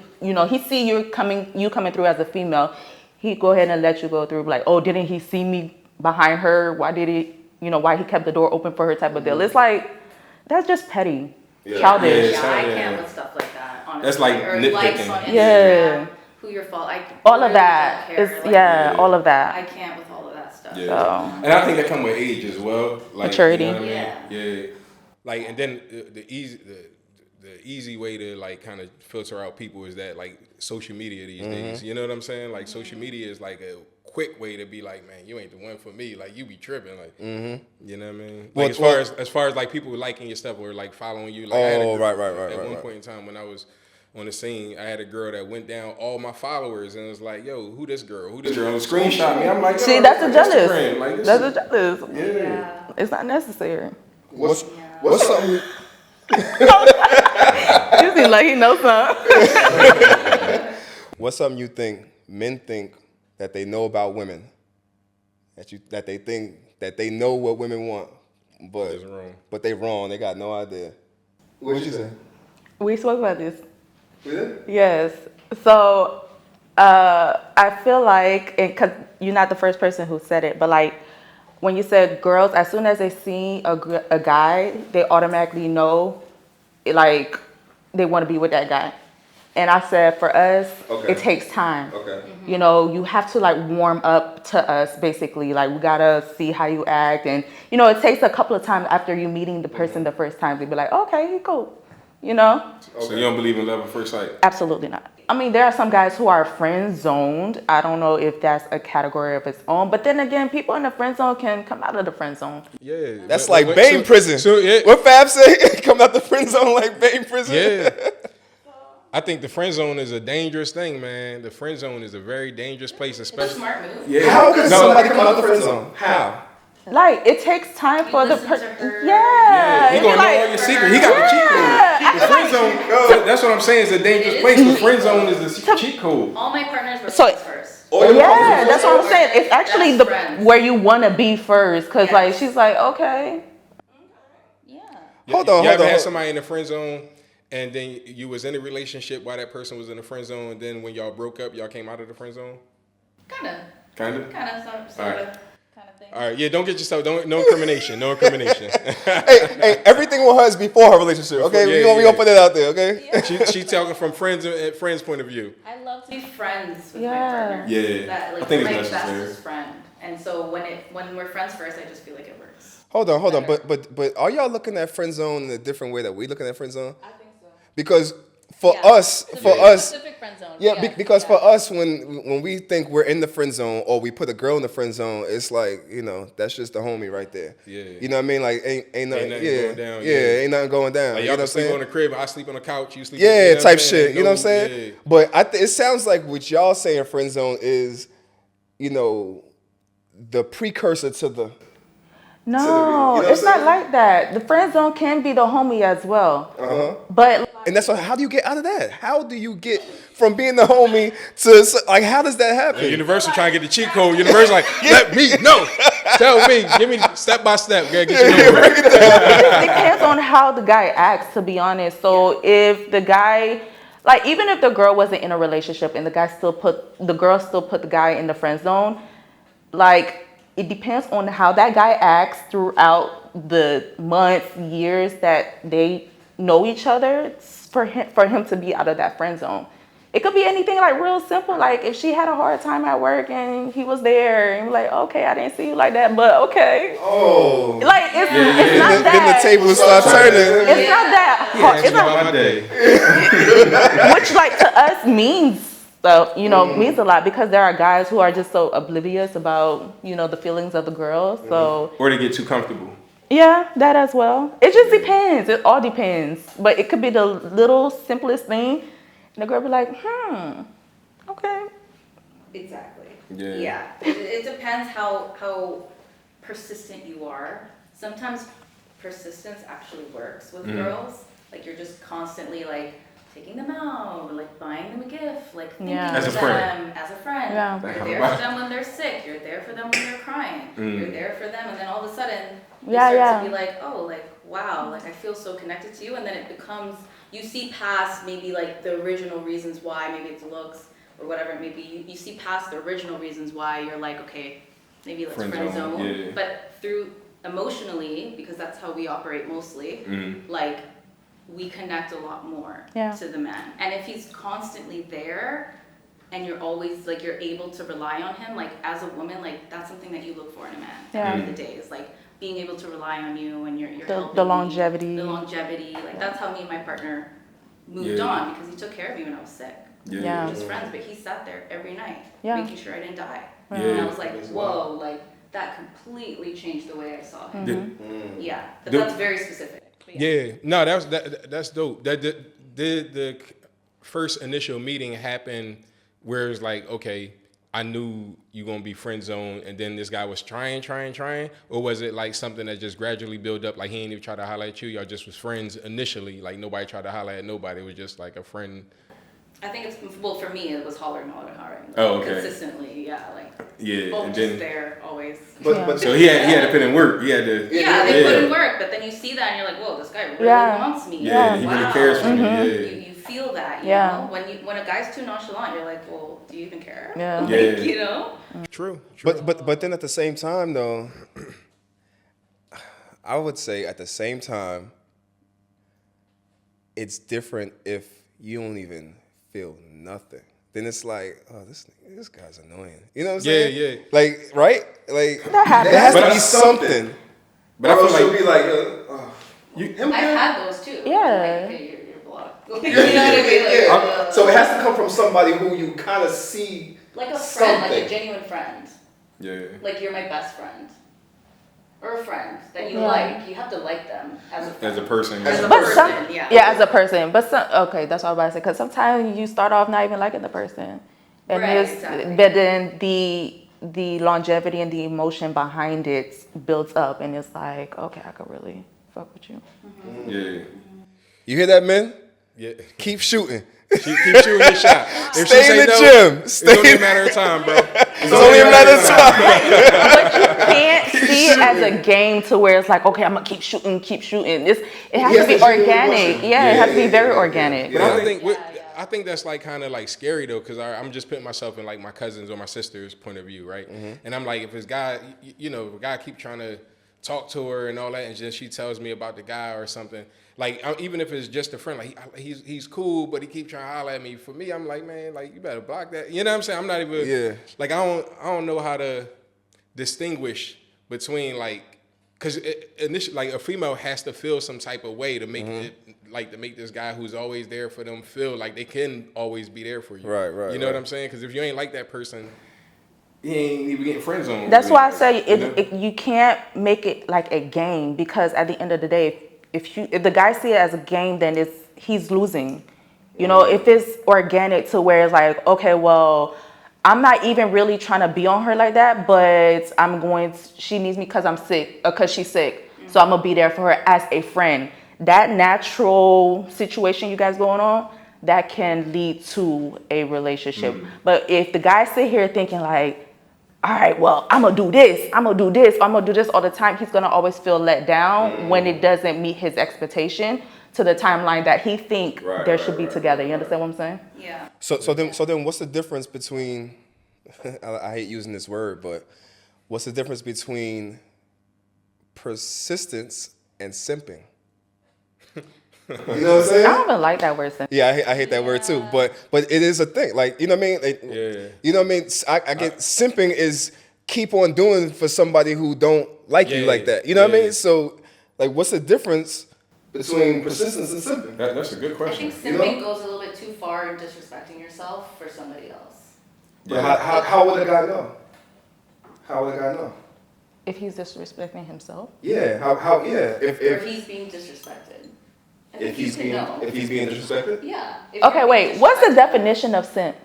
Speaker 4: see you coming through as a female, he go ahead and let you go through. Like, oh, didn't he see me behind her? Why did he, why he kept the door open for her type of deal? It's like, that's just petty, childish.
Speaker 3: Yeah, I can't with stuff like that, honestly.
Speaker 2: That's like
Speaker 3: or
Speaker 2: nitpicking.
Speaker 3: likes on Instagram,
Speaker 4: Yeah.
Speaker 3: who your fault.
Speaker 4: All of that. All of that.
Speaker 3: I can't with all of that stuff.
Speaker 2: Yeah.
Speaker 4: So.
Speaker 2: And I think that come with age as well. Like,
Speaker 4: Maturity.
Speaker 2: You know what I mean?
Speaker 3: Yeah.
Speaker 2: Yeah. Like, and then the easy way to like kind of filter out people is that like social media these days. You know what I'm saying? Like social media is like a quick way to be like, man, you ain't the one for me. Like you be tripping. Like, you know what I mean? Like as far as like people liking your stuff or like following you. Like, I had a girl,
Speaker 1: right.
Speaker 2: At one point in time when I was on the scene, I had a girl that went down all my followers and was like, yo, who this girl? Who this girl? Screenshot me. I'm like,
Speaker 4: See, that's a jealous.
Speaker 2: Like,
Speaker 4: That's a jealous.
Speaker 2: Yeah.
Speaker 4: It's not necessary.
Speaker 1: what's something?
Speaker 4: You seem like he knows something.
Speaker 1: What's something you think men think that they know about women? That they think that they know what women want, but
Speaker 2: It's wrong.
Speaker 1: But they wrong. They got no idea. What'd you say?
Speaker 4: We spoke about this.
Speaker 1: We did?
Speaker 4: Yes. So I feel like, because you're not the first person who said it, but like when you said girls, as soon as they see a guy, they automatically know, like, they want to be with that guy. And I said, for us, It takes time.
Speaker 1: Okay.
Speaker 4: You have to like warm up to us, basically. Like, we gotta see how you act, and it takes a couple of times after you meeting the person the first time to be like, okay, he cool.
Speaker 2: So you don't believe in love at first sight?
Speaker 4: Absolutely not. I mean, there are some guys who are friend zoned. I don't know if that's a category of its own, but then again, people in the friend zone can come out of the friend zone.
Speaker 2: Yeah.
Speaker 1: That's like Bane prison.
Speaker 2: So, yeah.
Speaker 1: What Fab say? Come out the friend zone like Bane prison?
Speaker 2: Yeah. I think the friend zone is a dangerous thing, man. The friend zone is a very dangerous place,
Speaker 3: It's a
Speaker 2: especially.
Speaker 3: smart move.
Speaker 2: Yeah.
Speaker 1: How could somebody come out the friend zone? How?
Speaker 4: Like, it takes time for the
Speaker 3: listen to
Speaker 4: person.
Speaker 3: her.
Speaker 4: Yeah.
Speaker 2: He
Speaker 4: It'd be
Speaker 2: gonna know
Speaker 4: like-
Speaker 2: all your secrets. He got the cheat code. The friend zone. That's what I'm saying. It's a dangerous place. The friend zone is the cheat code.
Speaker 3: All my partners were
Speaker 4: So-
Speaker 3: friends first.
Speaker 4: Yeah, that's what I'm saying. It's actually
Speaker 3: Best friends.
Speaker 4: where you want to be first, because like
Speaker 3: Yes.
Speaker 4: she's like, okay.
Speaker 3: Yeah.
Speaker 1: Hold on.
Speaker 2: You ever had somebody in the friend zone and then you was in a relationship while that person was in the friend zone, and then when y'all broke up, y'all came out of the friend zone?
Speaker 3: Kind of,
Speaker 2: Kind of.
Speaker 3: sort
Speaker 2: All right.
Speaker 3: of, kind of thing.
Speaker 2: All right. Yeah. Don't get yourself. No incrimination. No incrimination.
Speaker 1: Hey, everything with her is before her relationship. Okay,
Speaker 2: Yeah,
Speaker 1: we gonna put it out there. Okay.
Speaker 2: She talking from friends point of view.
Speaker 3: I love to be friends with
Speaker 4: Yeah.
Speaker 3: my partner.
Speaker 2: Yeah.
Speaker 3: That, like,
Speaker 2: I think it's
Speaker 3: my
Speaker 2: necessary.
Speaker 3: bestest friend. And so when we're friends first, I just feel like it works.
Speaker 1: Hold on. But are y'all looking at friend zone in a different way that we looking at friend zone?
Speaker 5: I think so.
Speaker 1: Because for
Speaker 5: Yeah.
Speaker 1: us,
Speaker 5: Specific friend zone.
Speaker 1: because for us, when we think we're in the friend zone or we put a girl in the friend zone, it's like, that's just the homie right there.
Speaker 2: Yeah.
Speaker 1: You know what I mean? Like ain't nothing,
Speaker 2: nothing
Speaker 1: yeah,
Speaker 2: going down,
Speaker 1: yeah,
Speaker 2: yeah.
Speaker 1: ain't nothing going down.
Speaker 2: Like
Speaker 1: You know
Speaker 2: y'all
Speaker 1: what
Speaker 2: can
Speaker 1: I'm
Speaker 2: sleep
Speaker 1: saying?
Speaker 2: on the crib, I sleep on the couch, you sleep.
Speaker 1: Yeah,
Speaker 2: you know what
Speaker 1: type
Speaker 2: I'm saying?
Speaker 1: shit. You know what I'm saying?
Speaker 2: Yeah.
Speaker 1: But it sounds like what y'all saying friend zone is, the precursor to the.
Speaker 4: No,
Speaker 1: you know what
Speaker 4: it's
Speaker 1: I'm
Speaker 4: not
Speaker 1: saying?
Speaker 4: like that. The friend zone can be the homie as well. But
Speaker 1: And that's how do you get out of that? How do you get from being the homie to like? How does that happen?
Speaker 2: Universal trying to get the cheat code. Universal like, let me know. Tell me. Give me step by step. Get your number.
Speaker 4: it just depends on how the guy acts, to be honest. So if the guy, like, even if the girl wasn't in a relationship and the girl still put the guy in the friend zone, like, it depends on how that guy acts throughout the months, years that they know each other for him to be out of that friend zone. It could be anything like real simple, like if she had a hard time at work and he was there and like, okay, I didn't see you like that, but okay.
Speaker 1: Oh.
Speaker 4: Like it's not
Speaker 1: Then the
Speaker 4: that.
Speaker 1: table will start turning.
Speaker 4: It's not that hard. It's not,
Speaker 2: my day.
Speaker 4: which like to us means stuff, means a lot, because there are guys who are just so oblivious about, the feelings of the girls. So
Speaker 2: Or they get too comfortable.
Speaker 4: Yeah, that as well. It just depends. It all depends. But it could be the little simplest thing, and the girl be like, okay.
Speaker 3: Exactly.
Speaker 2: Yeah.
Speaker 3: Yeah. It depends how persistent you are. Sometimes persistence actually works with girls. Like you're just constantly like taking them out, like buying them a gift, like thinking
Speaker 4: Yeah.
Speaker 2: As
Speaker 3: of
Speaker 2: a friend.
Speaker 3: them as a friend.
Speaker 4: Yeah.
Speaker 3: You're there for them when they're sick. You're there for them when they're crying. You're there for them, and then all of a sudden you start to be like, oh, like wow, like I feel so connected to you, and then it becomes you see past maybe like the original reasons why, maybe it's looks or whatever it may be. You see past the original reasons why you're like, okay, maybe let's friend zone.
Speaker 2: Yeah.
Speaker 3: But through emotionally, because that's how we operate mostly, like we connect a lot more to the man. And if he's constantly there and you're always like you're able to rely on him, like as a woman, like that's something that you look for in a man at the end of the day. Is like being able to rely on you and you're helping
Speaker 4: The
Speaker 3: me.
Speaker 4: longevity.
Speaker 3: The longevity. Like that's how me and my partner moved on, because he took care of me when I was sick.
Speaker 4: Yeah.
Speaker 3: We were just friends, but he sat there every night making sure I didn't die.
Speaker 2: Yeah.
Speaker 3: And I was like, whoa, like that completely changed the way I saw him. Yeah, but
Speaker 2: The-
Speaker 3: that's very specific. But
Speaker 2: Yeah, no, that's dope. That the first initial meeting happened where it's like, okay, I knew you gonna be friend zone, and then this guy was trying, or was it like something that just gradually built up? Like he ain't even try to holler at you, y'all just was friends initially. Like nobody tried to holler at nobody. It was just like a friend.
Speaker 3: I think it's, well, for me, it was hollering.
Speaker 2: Oh, okay.
Speaker 3: Consistently, yeah, like
Speaker 2: Yeah,
Speaker 3: both
Speaker 2: and
Speaker 3: just
Speaker 2: then
Speaker 3: there always.
Speaker 1: But
Speaker 2: so he had to put in work. He had to.
Speaker 3: Yeah, they put in work, but then you see that and you're like, whoa, this guy really wants me.
Speaker 2: Yeah, he really cares for me.
Speaker 3: Like,
Speaker 2: Yeah.
Speaker 3: You feel that, you
Speaker 4: Yeah.
Speaker 3: know? When a guy's too nonchalant, you're like, well, do you even care?
Speaker 4: Yeah.
Speaker 3: Like,
Speaker 2: Yeah.
Speaker 3: you know?
Speaker 2: True.
Speaker 1: But then at the same time though, I would say at the same time, it's different if you don't even feel nothing. Then it's like, oh, this guy's annoying. You know what I'm saying?
Speaker 2: Yeah.
Speaker 1: Like, right? Like
Speaker 4: happens.
Speaker 1: there has
Speaker 2: But
Speaker 1: to be
Speaker 2: I-
Speaker 1: something.
Speaker 2: But I
Speaker 1: Or
Speaker 2: feel
Speaker 1: else you'll
Speaker 2: like
Speaker 1: be like, oh, him
Speaker 3: I've
Speaker 1: good?
Speaker 3: had those too.
Speaker 4: Yeah.
Speaker 3: Like, okay, you're blocked. Like, you know what I mean? Like,
Speaker 1: So it has to come from somebody who you kind of see.
Speaker 3: like a friend, like
Speaker 1: something.
Speaker 3: a genuine friend.
Speaker 2: yeah.
Speaker 3: Like you're my best friend. Or a friend that you
Speaker 4: Yeah.
Speaker 3: like. You have to like them as a friend.
Speaker 2: As a person.
Speaker 3: As a
Speaker 4: But
Speaker 3: person,
Speaker 4: some,
Speaker 3: yeah.
Speaker 4: as a person. But some, okay, that's what I was about to say. Because sometimes you start off not even liking the person, and
Speaker 3: Right,
Speaker 4: there's,
Speaker 3: exactly.
Speaker 4: but then the longevity and the emotion behind it builds up, and it's like, okay, I could really fuck with you.
Speaker 2: Yeah.
Speaker 1: You hear that, men?
Speaker 2: Yeah.
Speaker 1: Keep shooting.
Speaker 2: Keep shooting your shot. If
Speaker 1: Stay
Speaker 2: she
Speaker 1: in
Speaker 2: say
Speaker 1: the
Speaker 2: no,
Speaker 1: gym.
Speaker 2: It's
Speaker 1: Stay
Speaker 2: only a
Speaker 1: in-
Speaker 2: matter of time, bro.
Speaker 1: It's only a matter of time.
Speaker 4: But you can't see it as a game to where it's like, okay, I'm gonna keep shooting. It has to be organic. Yeah, it has to be very organic.
Speaker 2: But I think that's like kind of like scary though, because I'm just putting myself in like my cousin's or my sister's point of view, right? And I'm like, if this guy, you know, if a guy keep trying to talk to her and all that, and then she tells me about the guy or something, like even if it's just a friend, like he's cool, but he keep trying to holler at me. For me, I'm like, man, like you better block that. You know what I'm saying? I'm not even like I don't know how to distinguish between like. Because initially, like a female has to feel some type of way to make it, like to make this guy who's always there for them feel like they can always be there for you.
Speaker 1: Right.
Speaker 2: You know what I'm saying? Because if you ain't like that person, you ain't even getting friend zone.
Speaker 4: That's why I say you can't make it like a game, because at the end of the day, if the guy see it as a game, then he's losing. You know, if it's organic to where it's like, okay, well, I'm not even really trying to be on her like that, but she needs me because I'm sick, or because she's sick. So I'm gonna be there for her as a friend. That natural situation you guys going on, that can lead to a relationship. But if the guy sit here thinking like, all right, well, I'm gonna do this all the time, he's gonna always feel let down when it doesn't meet his expectation to the timeline that he think there should be together. You understand what I'm saying?
Speaker 3: Yeah.
Speaker 1: So then what's the difference between I hate using this word, but what's the difference between persistence and simping? You know what I'm
Speaker 4: I
Speaker 1: saying?
Speaker 4: don't even like that word.
Speaker 1: Yeah, I hate that word too, but it is a thing. Like, you know what I mean? Like, you know what I mean? I get simping is keep on doing for somebody who don't like you like that. You know what I mean? So like, what's the difference between persistence and simping?
Speaker 2: That's a good
Speaker 3: I
Speaker 2: question.
Speaker 3: think simping goes a little bit too far in disrespecting yourself for somebody else.
Speaker 1: But how would a guy know? How would a guy know?
Speaker 4: If he's disrespecting himself?
Speaker 1: Yeah, how yeah.
Speaker 3: Or if he's being disrespected. I think you can know.
Speaker 1: if he's being disrespected.
Speaker 3: Yeah. if
Speaker 4: Okay,
Speaker 3: you're
Speaker 4: wait.
Speaker 3: being
Speaker 4: What's the
Speaker 3: disrespected-
Speaker 4: definition of simp?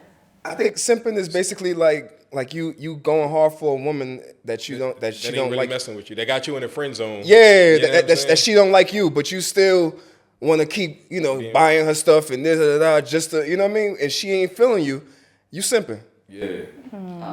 Speaker 1: I think simping is basically like you going hard for a woman that you don't
Speaker 2: That
Speaker 1: she
Speaker 2: ain't
Speaker 1: don't
Speaker 2: really
Speaker 1: like.
Speaker 2: messing with you. They got you in the friend zone.
Speaker 1: Yeah,
Speaker 2: You know what I'm
Speaker 1: that
Speaker 2: saying?
Speaker 1: she don't like you, but you still want to keep buying her stuff and this just to, you know what I mean. And she ain't feeling you, you simping.
Speaker 2: Yeah.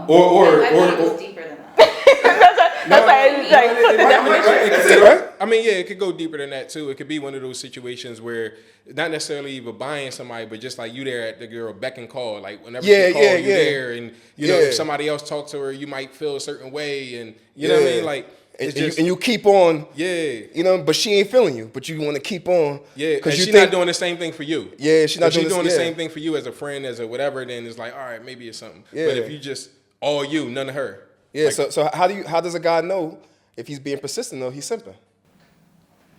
Speaker 3: Oh. I thought it was deeper than that.
Speaker 4: That's like put the definition.
Speaker 1: Right?
Speaker 2: I mean, yeah, it could go deeper than that too. It could be one of those situations where not necessarily even buying somebody, but just like you there at the girl beck and call. Like whenever
Speaker 1: Yeah,
Speaker 2: she call
Speaker 1: yeah,
Speaker 2: you
Speaker 1: yeah.
Speaker 2: there, and you know
Speaker 1: Yeah.
Speaker 2: if somebody else talks to her, you might feel a certain way, and you know what I mean. Like
Speaker 1: And,
Speaker 2: it's
Speaker 1: and
Speaker 2: just
Speaker 1: you keep on,
Speaker 2: yeah.
Speaker 1: but she ain't feeling you, but you want to keep on.
Speaker 2: Yeah,
Speaker 1: because
Speaker 2: and
Speaker 1: you
Speaker 2: she's
Speaker 1: think
Speaker 2: not doing the same thing for you.
Speaker 1: Yeah, she's not
Speaker 2: If she's
Speaker 1: doing
Speaker 2: doing
Speaker 1: this-
Speaker 2: the
Speaker 1: yeah.
Speaker 2: same thing for you as a friend, as a whatever. Then it's like, all right, maybe it's something.
Speaker 1: Yeah.
Speaker 2: But if you just all you, none of her.
Speaker 1: Yeah,
Speaker 2: Like,
Speaker 1: so how does a guy know if he's being persistent though he's simping?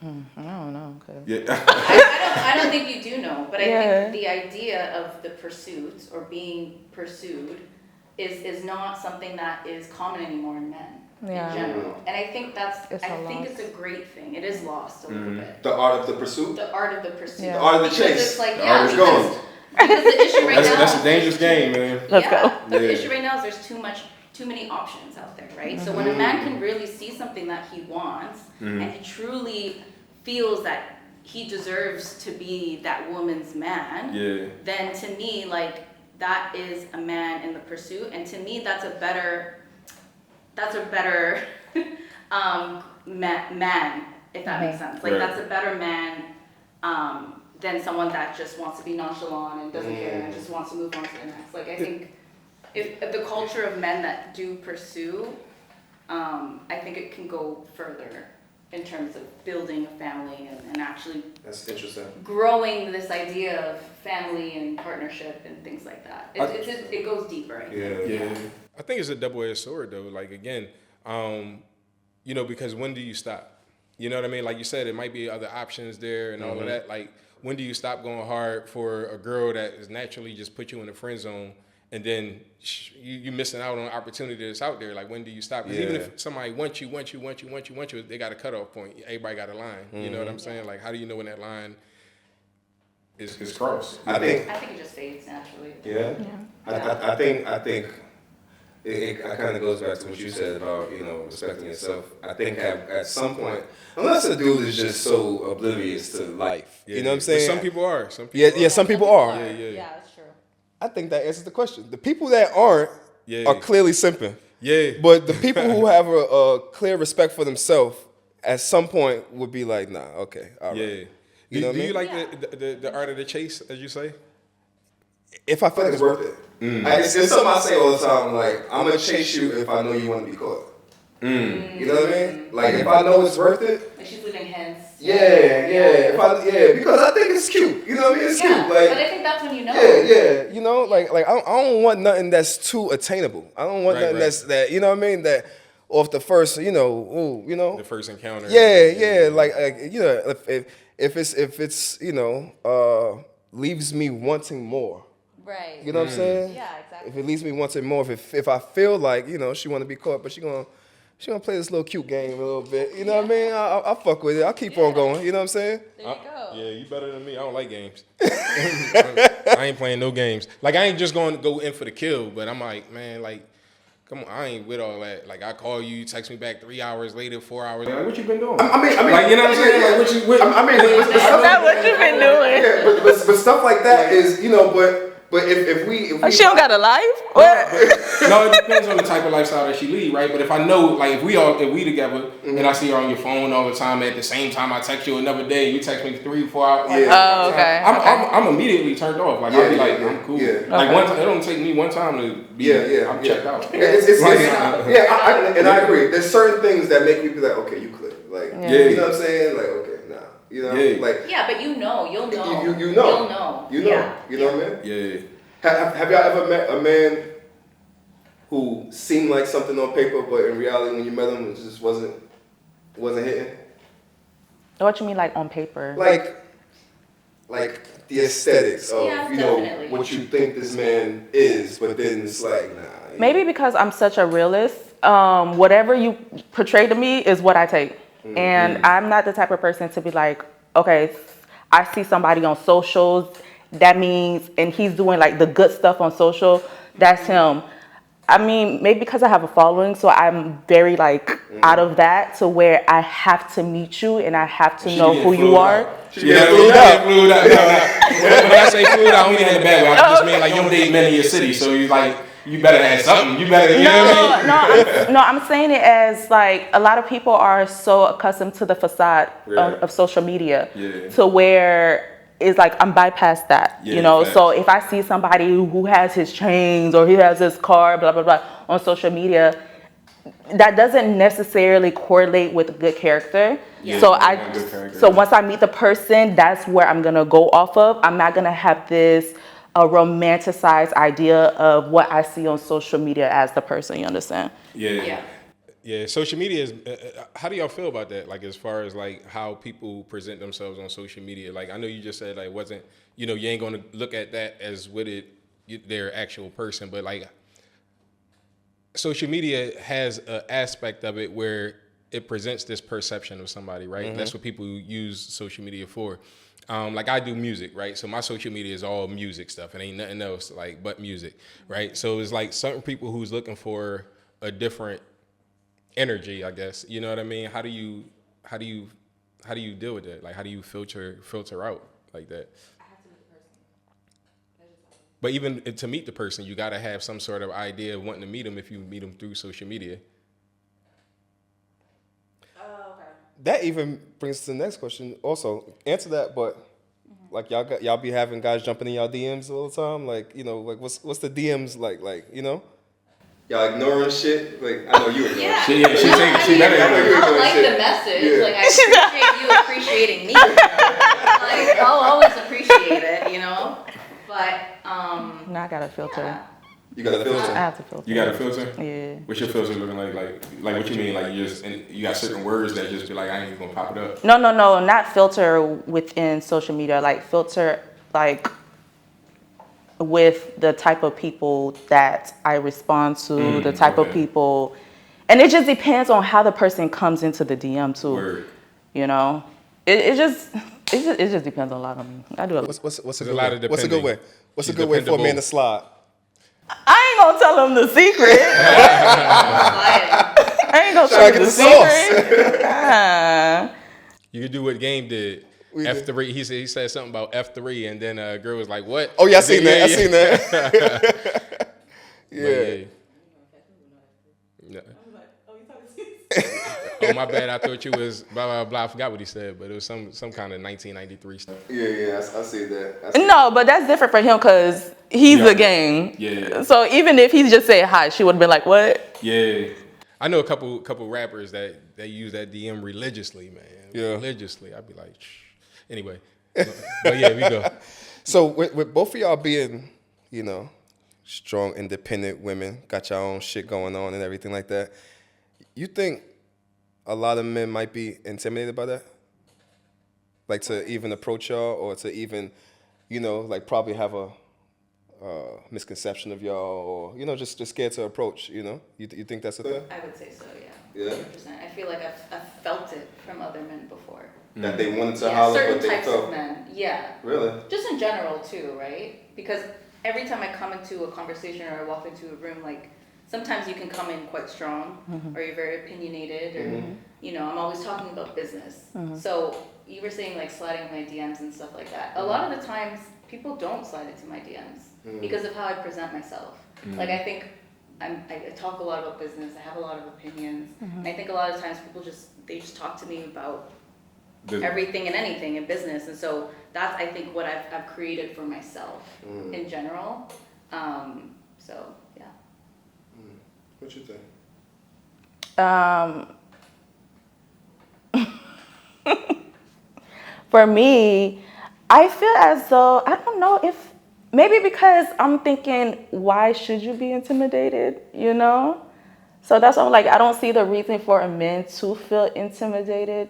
Speaker 4: I don't know. Okay.
Speaker 2: yeah,
Speaker 3: I don't think you do know, but I
Speaker 4: Yeah.
Speaker 3: think the idea of the pursuit or being pursued is not something that is common anymore in men
Speaker 4: Yeah.
Speaker 3: in general. And I think
Speaker 4: It's a loss.
Speaker 3: it's a great thing. It is lost a little bit.
Speaker 1: The art of the pursuit.
Speaker 3: The art of the pursuit.
Speaker 4: Yeah. The
Speaker 1: art of the
Speaker 3: Because
Speaker 1: chase.
Speaker 3: It's like,
Speaker 1: The
Speaker 3: yeah,
Speaker 1: art is
Speaker 3: because,
Speaker 1: gone.
Speaker 3: because the issue right now.
Speaker 2: that's a dangerous game, man.
Speaker 4: Let's
Speaker 3: yeah,
Speaker 4: go.
Speaker 3: But the
Speaker 2: Yeah.
Speaker 3: issue right now is there's too many options out there, right? So when a man can really see something that he wants and he truly feels that he deserves to be that woman's man,
Speaker 2: Yeah.
Speaker 3: then to me, like, that is a man in the pursuit, and to me, that's a better man, if that makes sense. Like,
Speaker 2: Right.
Speaker 3: that's a better man than someone that just wants to be nonchalant and doesn't care and just wants to move on to the next. Like, I think if the culture of men that do pursue, I think it can go further in terms of building a family and actually
Speaker 1: That's interesting.
Speaker 3: growing this idea of family and partnership and things like that. It goes deeper, I think.
Speaker 2: Yeah. I think it's a double-edged sword though. Like again, because when do you stop? You know what I mean? Like you said, it might be other options there and all of that. Like when do you stop going hard for a girl that is naturally just put you in the friend zone, and then you missing out on an opportunity that's out there? Like when do you stop? Because even if somebody wants you, they got a cutoff point. Everybody got a line. You know what I'm saying? Like how do you know when that line is crossed?
Speaker 1: I think.
Speaker 3: I think it just fades naturally.
Speaker 1: Yeah. I think it kind of goes back to what you said about respecting yourself. I think at some point, unless a dude is just so oblivious to life, you know what I'm saying?
Speaker 2: But some people are. Some people
Speaker 1: Yeah, some people are.
Speaker 2: Yeah.
Speaker 3: that's true.
Speaker 1: I think that answers the question. The people that aren't
Speaker 2: Yeah.
Speaker 1: are clearly simping.
Speaker 2: Yeah.
Speaker 1: But the people who have a clear respect for themselves at some point would be like, nah, okay, all right.
Speaker 2: Yeah.
Speaker 1: You know what I
Speaker 2: do you
Speaker 1: mean?
Speaker 2: like the art of the chase, as you say?
Speaker 1: If I feel like it's worth it. It's something I say all the time, like, I'm going to chase you if I know you want to be caught. You know what I mean? Like, if I know it's worth it,
Speaker 3: Like she's leaving hints.
Speaker 1: yeah, because I think it's cute. You know what I mean? It's
Speaker 3: Yeah,
Speaker 1: cute. Like,
Speaker 3: but I think that's when you know.
Speaker 1: yeah. Like I don't want nothing that's too attainable. I don't want
Speaker 2: Right,
Speaker 1: nothing
Speaker 2: right.
Speaker 1: that's that. You know what I mean? That off the first,
Speaker 2: The first encounter.
Speaker 1: Yeah. Like if it's leaves me wanting more.
Speaker 3: Right.
Speaker 1: You know what I'm saying?
Speaker 3: Yeah, exactly.
Speaker 1: If it leaves me wanting more, if I feel like she want to be caught, but she gonna play this little cute game a little bit. You know what I mean? I'll fuck with it. I'll keep on going. You know what I'm saying?
Speaker 3: There you go.
Speaker 2: Yeah, you better than me. I don't like games. I ain't playing no games. Like I ain't just going to go in for the kill, but I'm like, man, like, come on, I ain't with all that. Like I call you, text me back 3 hours later, 4 hours. Like what you been doing?
Speaker 1: I mean,
Speaker 2: like you know what I'm saying? Like what you?
Speaker 1: but
Speaker 4: Is that what you've been doing?
Speaker 1: Yeah, but stuff like that is but if we
Speaker 4: She don't got a life? What?
Speaker 2: No, it depends on the type of lifestyle that she lead, right? But if I know, like, if we together, and I see her on your phone all the time, at the same time I text you another day, you text me 3 or 4 hours. Like,
Speaker 4: Oh, okay.
Speaker 2: I'm immediately turned off. Like I'll be like,
Speaker 1: Yeah.
Speaker 2: I'm cool.
Speaker 1: Yeah.
Speaker 2: Like
Speaker 4: Okay.
Speaker 2: one time, it don't take me one time to be. I'm checked out.
Speaker 1: I agree. There's certain things that make me be like, okay, you click. Like,
Speaker 4: Yeah.
Speaker 1: you know what I'm saying? Like, okay, nah. You know,
Speaker 2: Yeah.
Speaker 1: like
Speaker 3: Yeah, but you'll know.
Speaker 1: you know.
Speaker 3: You'll know.
Speaker 1: You know.
Speaker 3: Yeah.
Speaker 1: You know what I mean?
Speaker 2: Yeah.
Speaker 1: Have y'all ever met a man who seemed like something on paper, but in reality, when you met him, it just wasn't hitting?
Speaker 4: What you mean, like on paper?
Speaker 1: Like the aesthetics of
Speaker 3: Yeah, definitely.
Speaker 1: what you think this man is, but then it's like, nah.
Speaker 4: Maybe because I'm such a realist, whatever you portray to me is what I take. And I'm not the type of person to be like, okay, I see somebody on socials, that means, and he's doing like the good stuff on social, that's him. I mean, maybe because I have a following, so I'm very like out of that to where I have to meet you and I have to know who you are.
Speaker 2: Yeah, flued out. Flued out. When I say flued out, I don't mean that in a bad way. I just mean like you don't date men in your city, so you like you better have something. You better, you know what I mean?
Speaker 4: I'm saying it as like a lot of people are so accustomed to the facade of social media to where it's like I'm bypassed that, you know.
Speaker 2: Facts.
Speaker 4: So if I see somebody who has his chains or he has his car, blah blah blah, on social media, that doesn't necessarily correlate with good character.
Speaker 3: Yeah.
Speaker 4: So once I meet the person, that's where I'm gonna go off of. I'm not gonna have this a romanticized idea of what I see on social media as the person. You understand?
Speaker 3: Yeah.
Speaker 2: Yeah, social media is. How do y'all feel about that? Like, as far as like how people present themselves on social media. Like, I know you just said like wasn't, you know, you ain't gonna look at that as with it their actual person, but like social media has an aspect of it where it presents this perception of somebody, right? That's what people use social media for. Like I do music, right? So my social media is all music stuff. It ain't nothing else like but music, right? So it's like certain people who's looking for a different energy, I guess. You know what I mean? How do you deal with that? Like, how do you filter out like that? But even to meet the person, you got to have some sort of idea of wanting to meet them if you meet them through social media.
Speaker 1: That even brings to the next question. Also, answer that, but like y'all be having guys jumping in y'all DMs all the time. Like, you know, like what's the DMs like, you know? Y'all ignoring shit? Like, I know you ignoring
Speaker 3: Yeah.
Speaker 1: shit.
Speaker 2: She better
Speaker 3: I
Speaker 2: have
Speaker 3: like the message. Like, I appreciate you appreciating me. Like, I'll always appreciate it, you know? But,
Speaker 4: Now I gotta filter.
Speaker 3: yeah.
Speaker 1: You got a
Speaker 4: I
Speaker 1: filter.
Speaker 4: have to filter.
Speaker 2: You got a filter?
Speaker 4: Yeah.
Speaker 2: What's your filter looking like? Like what you mean? Like you just and you got certain words that just be like I ain't even gonna pop it up.
Speaker 4: No, not filter within social media. Like filter like with the type of people that I respond to, the type of people, and it just depends on how the person comes into the DM too.
Speaker 2: Word.
Speaker 4: You know, it just depends on a lot of me. I do a lot.
Speaker 1: What's a
Speaker 2: a
Speaker 1: good
Speaker 2: lot
Speaker 1: way?
Speaker 2: of
Speaker 1: What's a good way?
Speaker 2: depending.
Speaker 1: What's a
Speaker 2: She's
Speaker 1: good way for a man
Speaker 2: dependable.
Speaker 1: to slide?
Speaker 4: I ain't gonna tell them the secret. I ain't gonna
Speaker 1: Trying
Speaker 4: tell
Speaker 1: to
Speaker 4: them
Speaker 1: get
Speaker 4: the
Speaker 1: the
Speaker 4: secret.
Speaker 2: You could do what Game did.
Speaker 1: We
Speaker 2: F3. He said something about F3, and then a girl was like, "What?"
Speaker 1: Oh yeah, I seen that. I seen that.
Speaker 2: But
Speaker 1: Yeah.
Speaker 2: Yeah. Oh my bad. I thought you was blah blah blah. I forgot what he said, but it was some kind of 1993 stuff.
Speaker 1: Yeah, I see that.
Speaker 4: No, but that's different for him because he's the gang.
Speaker 2: Yeah.
Speaker 4: So even if he just said hi, she would have been like, "What?"
Speaker 2: Yeah. I know a couple rappers that they use that DM religiously, man.
Speaker 1: Yeah.
Speaker 2: Religiously. I'd be like, shh. Anyway. But yeah, we go.
Speaker 1: So with both of y'all being, you know, strong, independent women, got your own shit going on and everything like that, you think a lot of men might be intimidated by that? Like to even approach y'all or to even, you know, like probably have a misconception of y'all or, you know, just scared to approach, you know? You think that's a thing?
Speaker 3: I would say so, yeah.
Speaker 1: Yeah.
Speaker 3: 100%. I feel like I've felt it from other men before.
Speaker 1: That they wanted to
Speaker 3: Yeah,
Speaker 1: holler,
Speaker 3: certain
Speaker 1: but they
Speaker 3: types of
Speaker 1: felt.
Speaker 3: men. Yeah.
Speaker 1: Really?
Speaker 3: Just in general too, right? Because every time I come into a conversation or I walk into a room, like sometimes you can come in quite strong or you're very opinionated or, you know, I'm always talking about business. So you were saying like sliding in my DMs and stuff like that. A lot of the times people don't slide into my DMs because of how I present myself. Like I think I talk a lot about business. I have a lot of opinions. And I think a lot of times people they just talk to me about everything and anything in business, and so that's I think what I've created for myself in general. So yeah.
Speaker 1: What you think?
Speaker 4: For me, I feel as though, I don't know if, maybe because I'm thinking, why should you be intimidated, you know? So that's why I'm like, I don't see the reason for a man to feel intimidated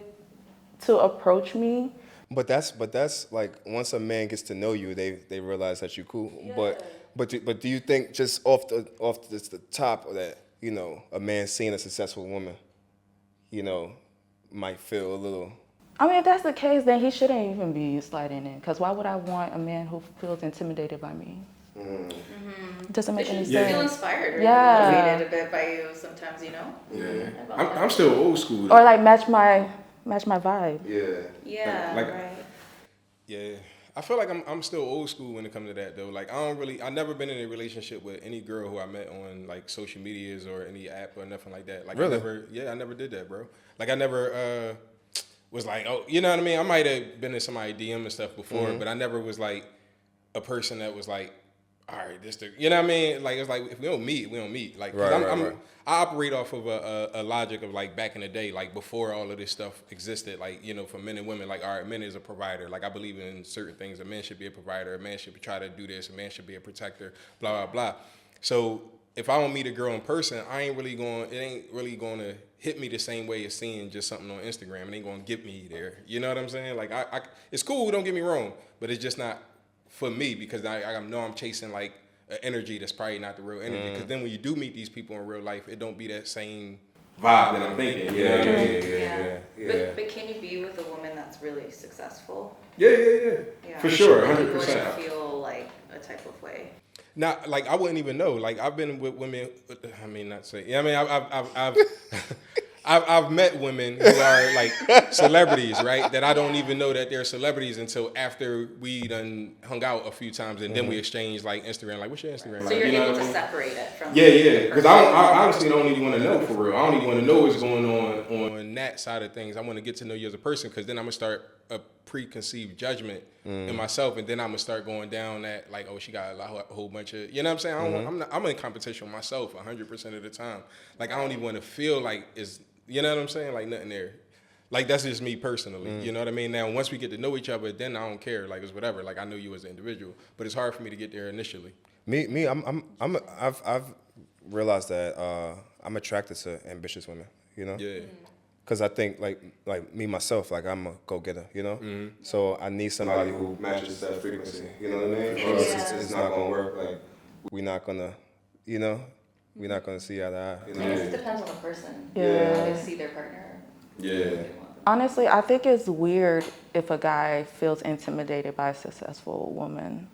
Speaker 4: to approach me.
Speaker 1: But that's like once a man gets to know you, they realize that you're cool. But do you think just off the top of that you know, a man seeing a successful woman, you know, might feel a little.
Speaker 4: I mean, if that's the case, then he shouldn't even be sliding in. Because why would I want a man who feels intimidated by me? It doesn't make any
Speaker 3: They should feel
Speaker 4: sense.
Speaker 3: inspired or
Speaker 4: Yeah.
Speaker 3: motivated a bit by you sometimes, you know?
Speaker 2: Yeah.
Speaker 3: I love
Speaker 2: I'm
Speaker 3: that.
Speaker 2: still old school.
Speaker 4: Or like match my vibe.
Speaker 1: Yeah.
Speaker 3: Yeah,
Speaker 2: Like-
Speaker 3: right.
Speaker 2: Yeah, I feel like I'm still old school when it comes to that though. Like I never been in a relationship with any girl who I met on like social medias or any app or nothing like that. Like
Speaker 1: Really?
Speaker 2: I never did that, bro. Like I never was like, oh, you know what I mean? I might have been in somebody's DM and stuff before, but I never was like a person that was like, all right, you know what I mean? Like it's like if we don't meet, we don't meet. Like 'cause
Speaker 1: Right.
Speaker 2: I operate off of a logic of like back in the day, like before all of this stuff existed, like, you know, for men and women, like, all right, men is a provider. Like I believe in certain things. A man should be a provider. A man should try to do this. A man should be a protector, blah, blah, blah. So if I don't meet a girl in person, it ain't really going to hit me the same way as seeing just something on Instagram. It ain't going to get me there. You know what I'm saying? Like it's cool, don't get me wrong, but it's just not for me because I know I'm chasing like an energy that's probably not the real energy. Because then when you do meet these people in real life, it don't be that same vibe that I'm thinking. You know what I mean?
Speaker 3: Yeah. But can you be with a woman that's really successful?
Speaker 2: Yeah.
Speaker 3: Yeah.
Speaker 2: For sure,
Speaker 3: You
Speaker 2: 100%.
Speaker 3: wouldn't feel like a type of way.
Speaker 2: Not like I wouldn't even know. Like I've been with women. I mean, not say. Yeah, I mean, I've I've met women who are like celebrities, right? That I don't even know that they're celebrities until after we done hung out a few times, and then we exchange like Instagram. Like, what's your Instagram?
Speaker 3: So
Speaker 2: Like,
Speaker 3: you're
Speaker 2: you know
Speaker 3: able
Speaker 2: what I
Speaker 3: to
Speaker 2: mean?
Speaker 3: separate it from
Speaker 2: Yeah. Because I honestly don't even want to know for real. I don't even want to know what's going on that side of things. I want to get to know you as a person because then I'm gonna start a preconceived judgment in myself, and then I'm gonna start going down that like, oh, she got a whole bunch of, you know what I'm saying? I don't want, I'm in competition with myself 100% of the time. Like I don't even want to feel like it's, you know what I'm saying? Like nothing there. Like that's just me personally. You know what I mean? Now once we get to know each other, then I don't care. Like it's whatever. Like I know you as an individual, but it's hard for me to get there initially.
Speaker 1: I've realized that I'm attracted to ambitious women. You know.
Speaker 2: Yeah.
Speaker 1: Because I think like me myself, like I'm a go-getter, you know. So I need somebody who matches that frequency. You know what I mean? Or else it's not gonna work. Like we're not gonna, you know, we're not gonna see eye to eye. You
Speaker 3: I
Speaker 1: know?
Speaker 3: guess it depends on the person.
Speaker 4: Yeah.
Speaker 3: How they see their partner.
Speaker 2: Yeah.
Speaker 4: Honestly, I think it's weird if a guy feels intimidated by a successful woman.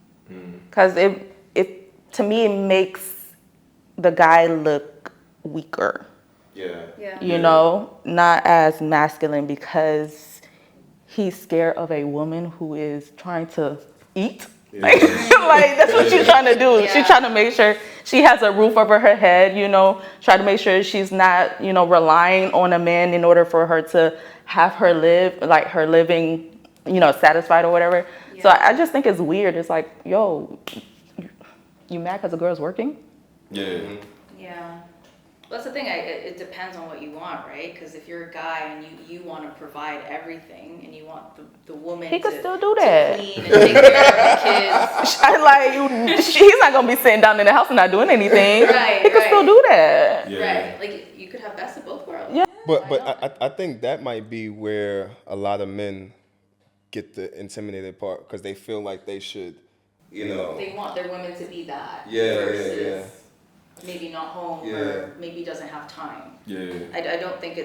Speaker 4: Because it to me, it makes the guy look weaker.
Speaker 3: Yeah.
Speaker 4: You know, not as masculine because he's scared of a woman who is trying to eat. Like that's what she's trying to do.
Speaker 3: Yeah.
Speaker 4: She's trying to make sure she has a roof over her head, you know, try to make sure she's not, you know, relying on a man in order for her to have her living, you know, satisfied or whatever. So
Speaker 3: Yeah.
Speaker 4: I just think it's weird. It's like, yo, you mad because the girl's working?
Speaker 2: Yeah.
Speaker 3: Yeah. Well, that's the thing. It depends on what you want, right? Because if you're a guy and you want to provide everything and you want the woman
Speaker 4: He could
Speaker 3: to,
Speaker 4: still do
Speaker 3: to
Speaker 4: that.
Speaker 3: clean and take care of the kids.
Speaker 4: He's not gonna be sitting down in the house and not doing anything.
Speaker 3: Right,
Speaker 4: He could
Speaker 3: right.
Speaker 4: still do that.
Speaker 3: Right. Like you could have best of both worlds.
Speaker 4: Yeah.
Speaker 1: But I think that might be where a lot of men get the intimidated part because they feel like they should, you know.
Speaker 3: They want their women to be that.
Speaker 1: Yeah,
Speaker 3: versus maybe not home
Speaker 1: Yeah.
Speaker 3: or maybe doesn't have time.
Speaker 2: Yeah.
Speaker 3: I don't think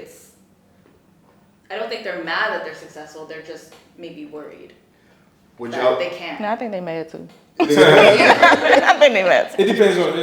Speaker 3: they're mad that they're successful. They're just maybe worried
Speaker 1: Would
Speaker 3: that
Speaker 1: y'all?
Speaker 3: they can't.
Speaker 4: No, I think they mad too. I think they mad too.
Speaker 2: It depends on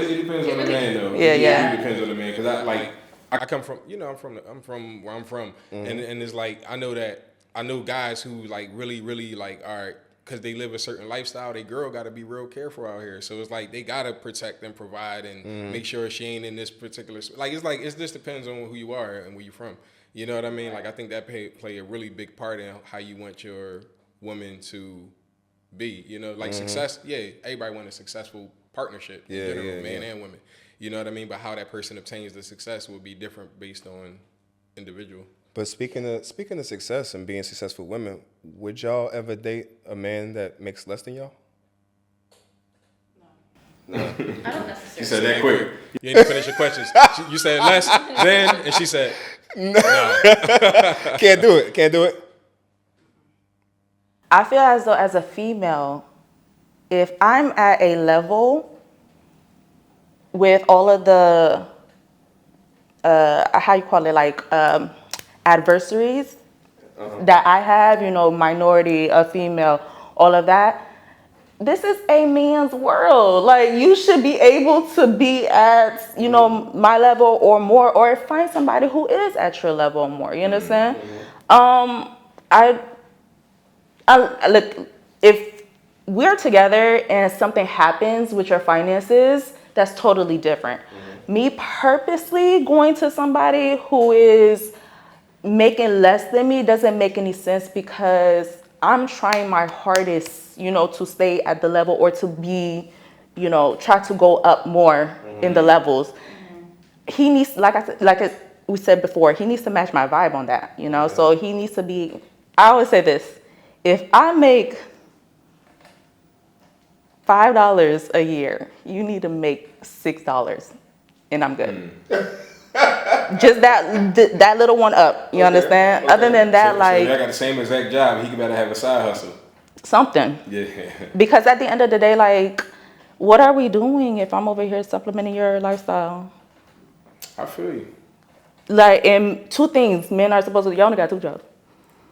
Speaker 2: the man though.
Speaker 4: Yeah, yeah.
Speaker 2: It really depends on the man because I come from, you know, I'm from where I'm from, and it's like I know guys who like really like, all right, because they live a certain lifestyle, they girl got to be real careful out here. So it's like they got to protect and provide and make sure she ain't in this particular, like it just depends on who you are and where you're from. You know what I mean? Like I think that play a really big part in how you want your woman to be. You know, like success. Yeah, everybody want a successful partnership.
Speaker 1: Yeah,
Speaker 2: in general,
Speaker 1: yeah,
Speaker 2: man
Speaker 1: yeah.
Speaker 2: and women. You know what I mean? But how that person obtains the success will be different based on individual.
Speaker 1: But speaking of success and being successful women, would y'all ever date a man that makes less than y'all?
Speaker 3: I don't necessarily.
Speaker 2: She said that quick. You ain't finish your questions. You said less then, and she said no.
Speaker 1: Can't do it.
Speaker 4: I feel as though as a female, if I'm at a level with all of the how you call it, like adversaries that I have, you know, minority, a female, all of that. This is a man's world. Like, you should be able to be at, you know, my level or more, or find somebody who is at your level or more. You understand? I look, if we're together and something happens with your finances, that's totally different. Me purposely going to somebody who is making less than me doesn't make any sense, because I'm trying my hardest, you know, to stay at the level, or to be, you know, try to go up more in the levels. He needs, we said before, he needs to match my vibe on that, you know. So he needs to be. I always say this: if I make $5 a year, you need to make $6, and I'm good. Just that little one up. You understand? Other than that,
Speaker 2: So
Speaker 4: like,
Speaker 2: I got the same exact job. He better have a side hustle.
Speaker 4: something.
Speaker 2: Yeah.
Speaker 4: Because at the end of the day, like, what are we doing if I'm over here supplementing your lifestyle?
Speaker 2: I feel you.
Speaker 4: Like, and two things, men are supposed to, y'all only got 2 jobs.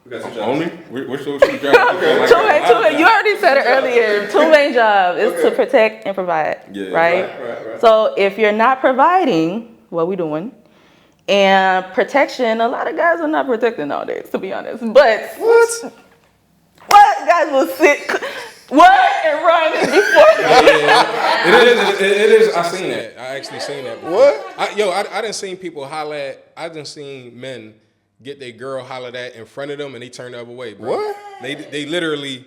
Speaker 1: We got some jobs.
Speaker 2: Only? What's those 2 jobs? Okay,
Speaker 4: Two main, you already said it earlier. 2 main jobs is to protect and provide,
Speaker 2: Yeah,
Speaker 4: right?
Speaker 1: Right.
Speaker 4: So if you're not providing, what we doing? And protection, a lot of guys are not protecting nowadays, to be honest. But what guys will sit, what, and run before?
Speaker 2: It is. I seen that. I actually seen that before.
Speaker 1: What?
Speaker 2: I done seen people holler at. I done seen men get their girl hollered at in front of them, and they turn the other way, bro.
Speaker 1: What?
Speaker 2: They literally,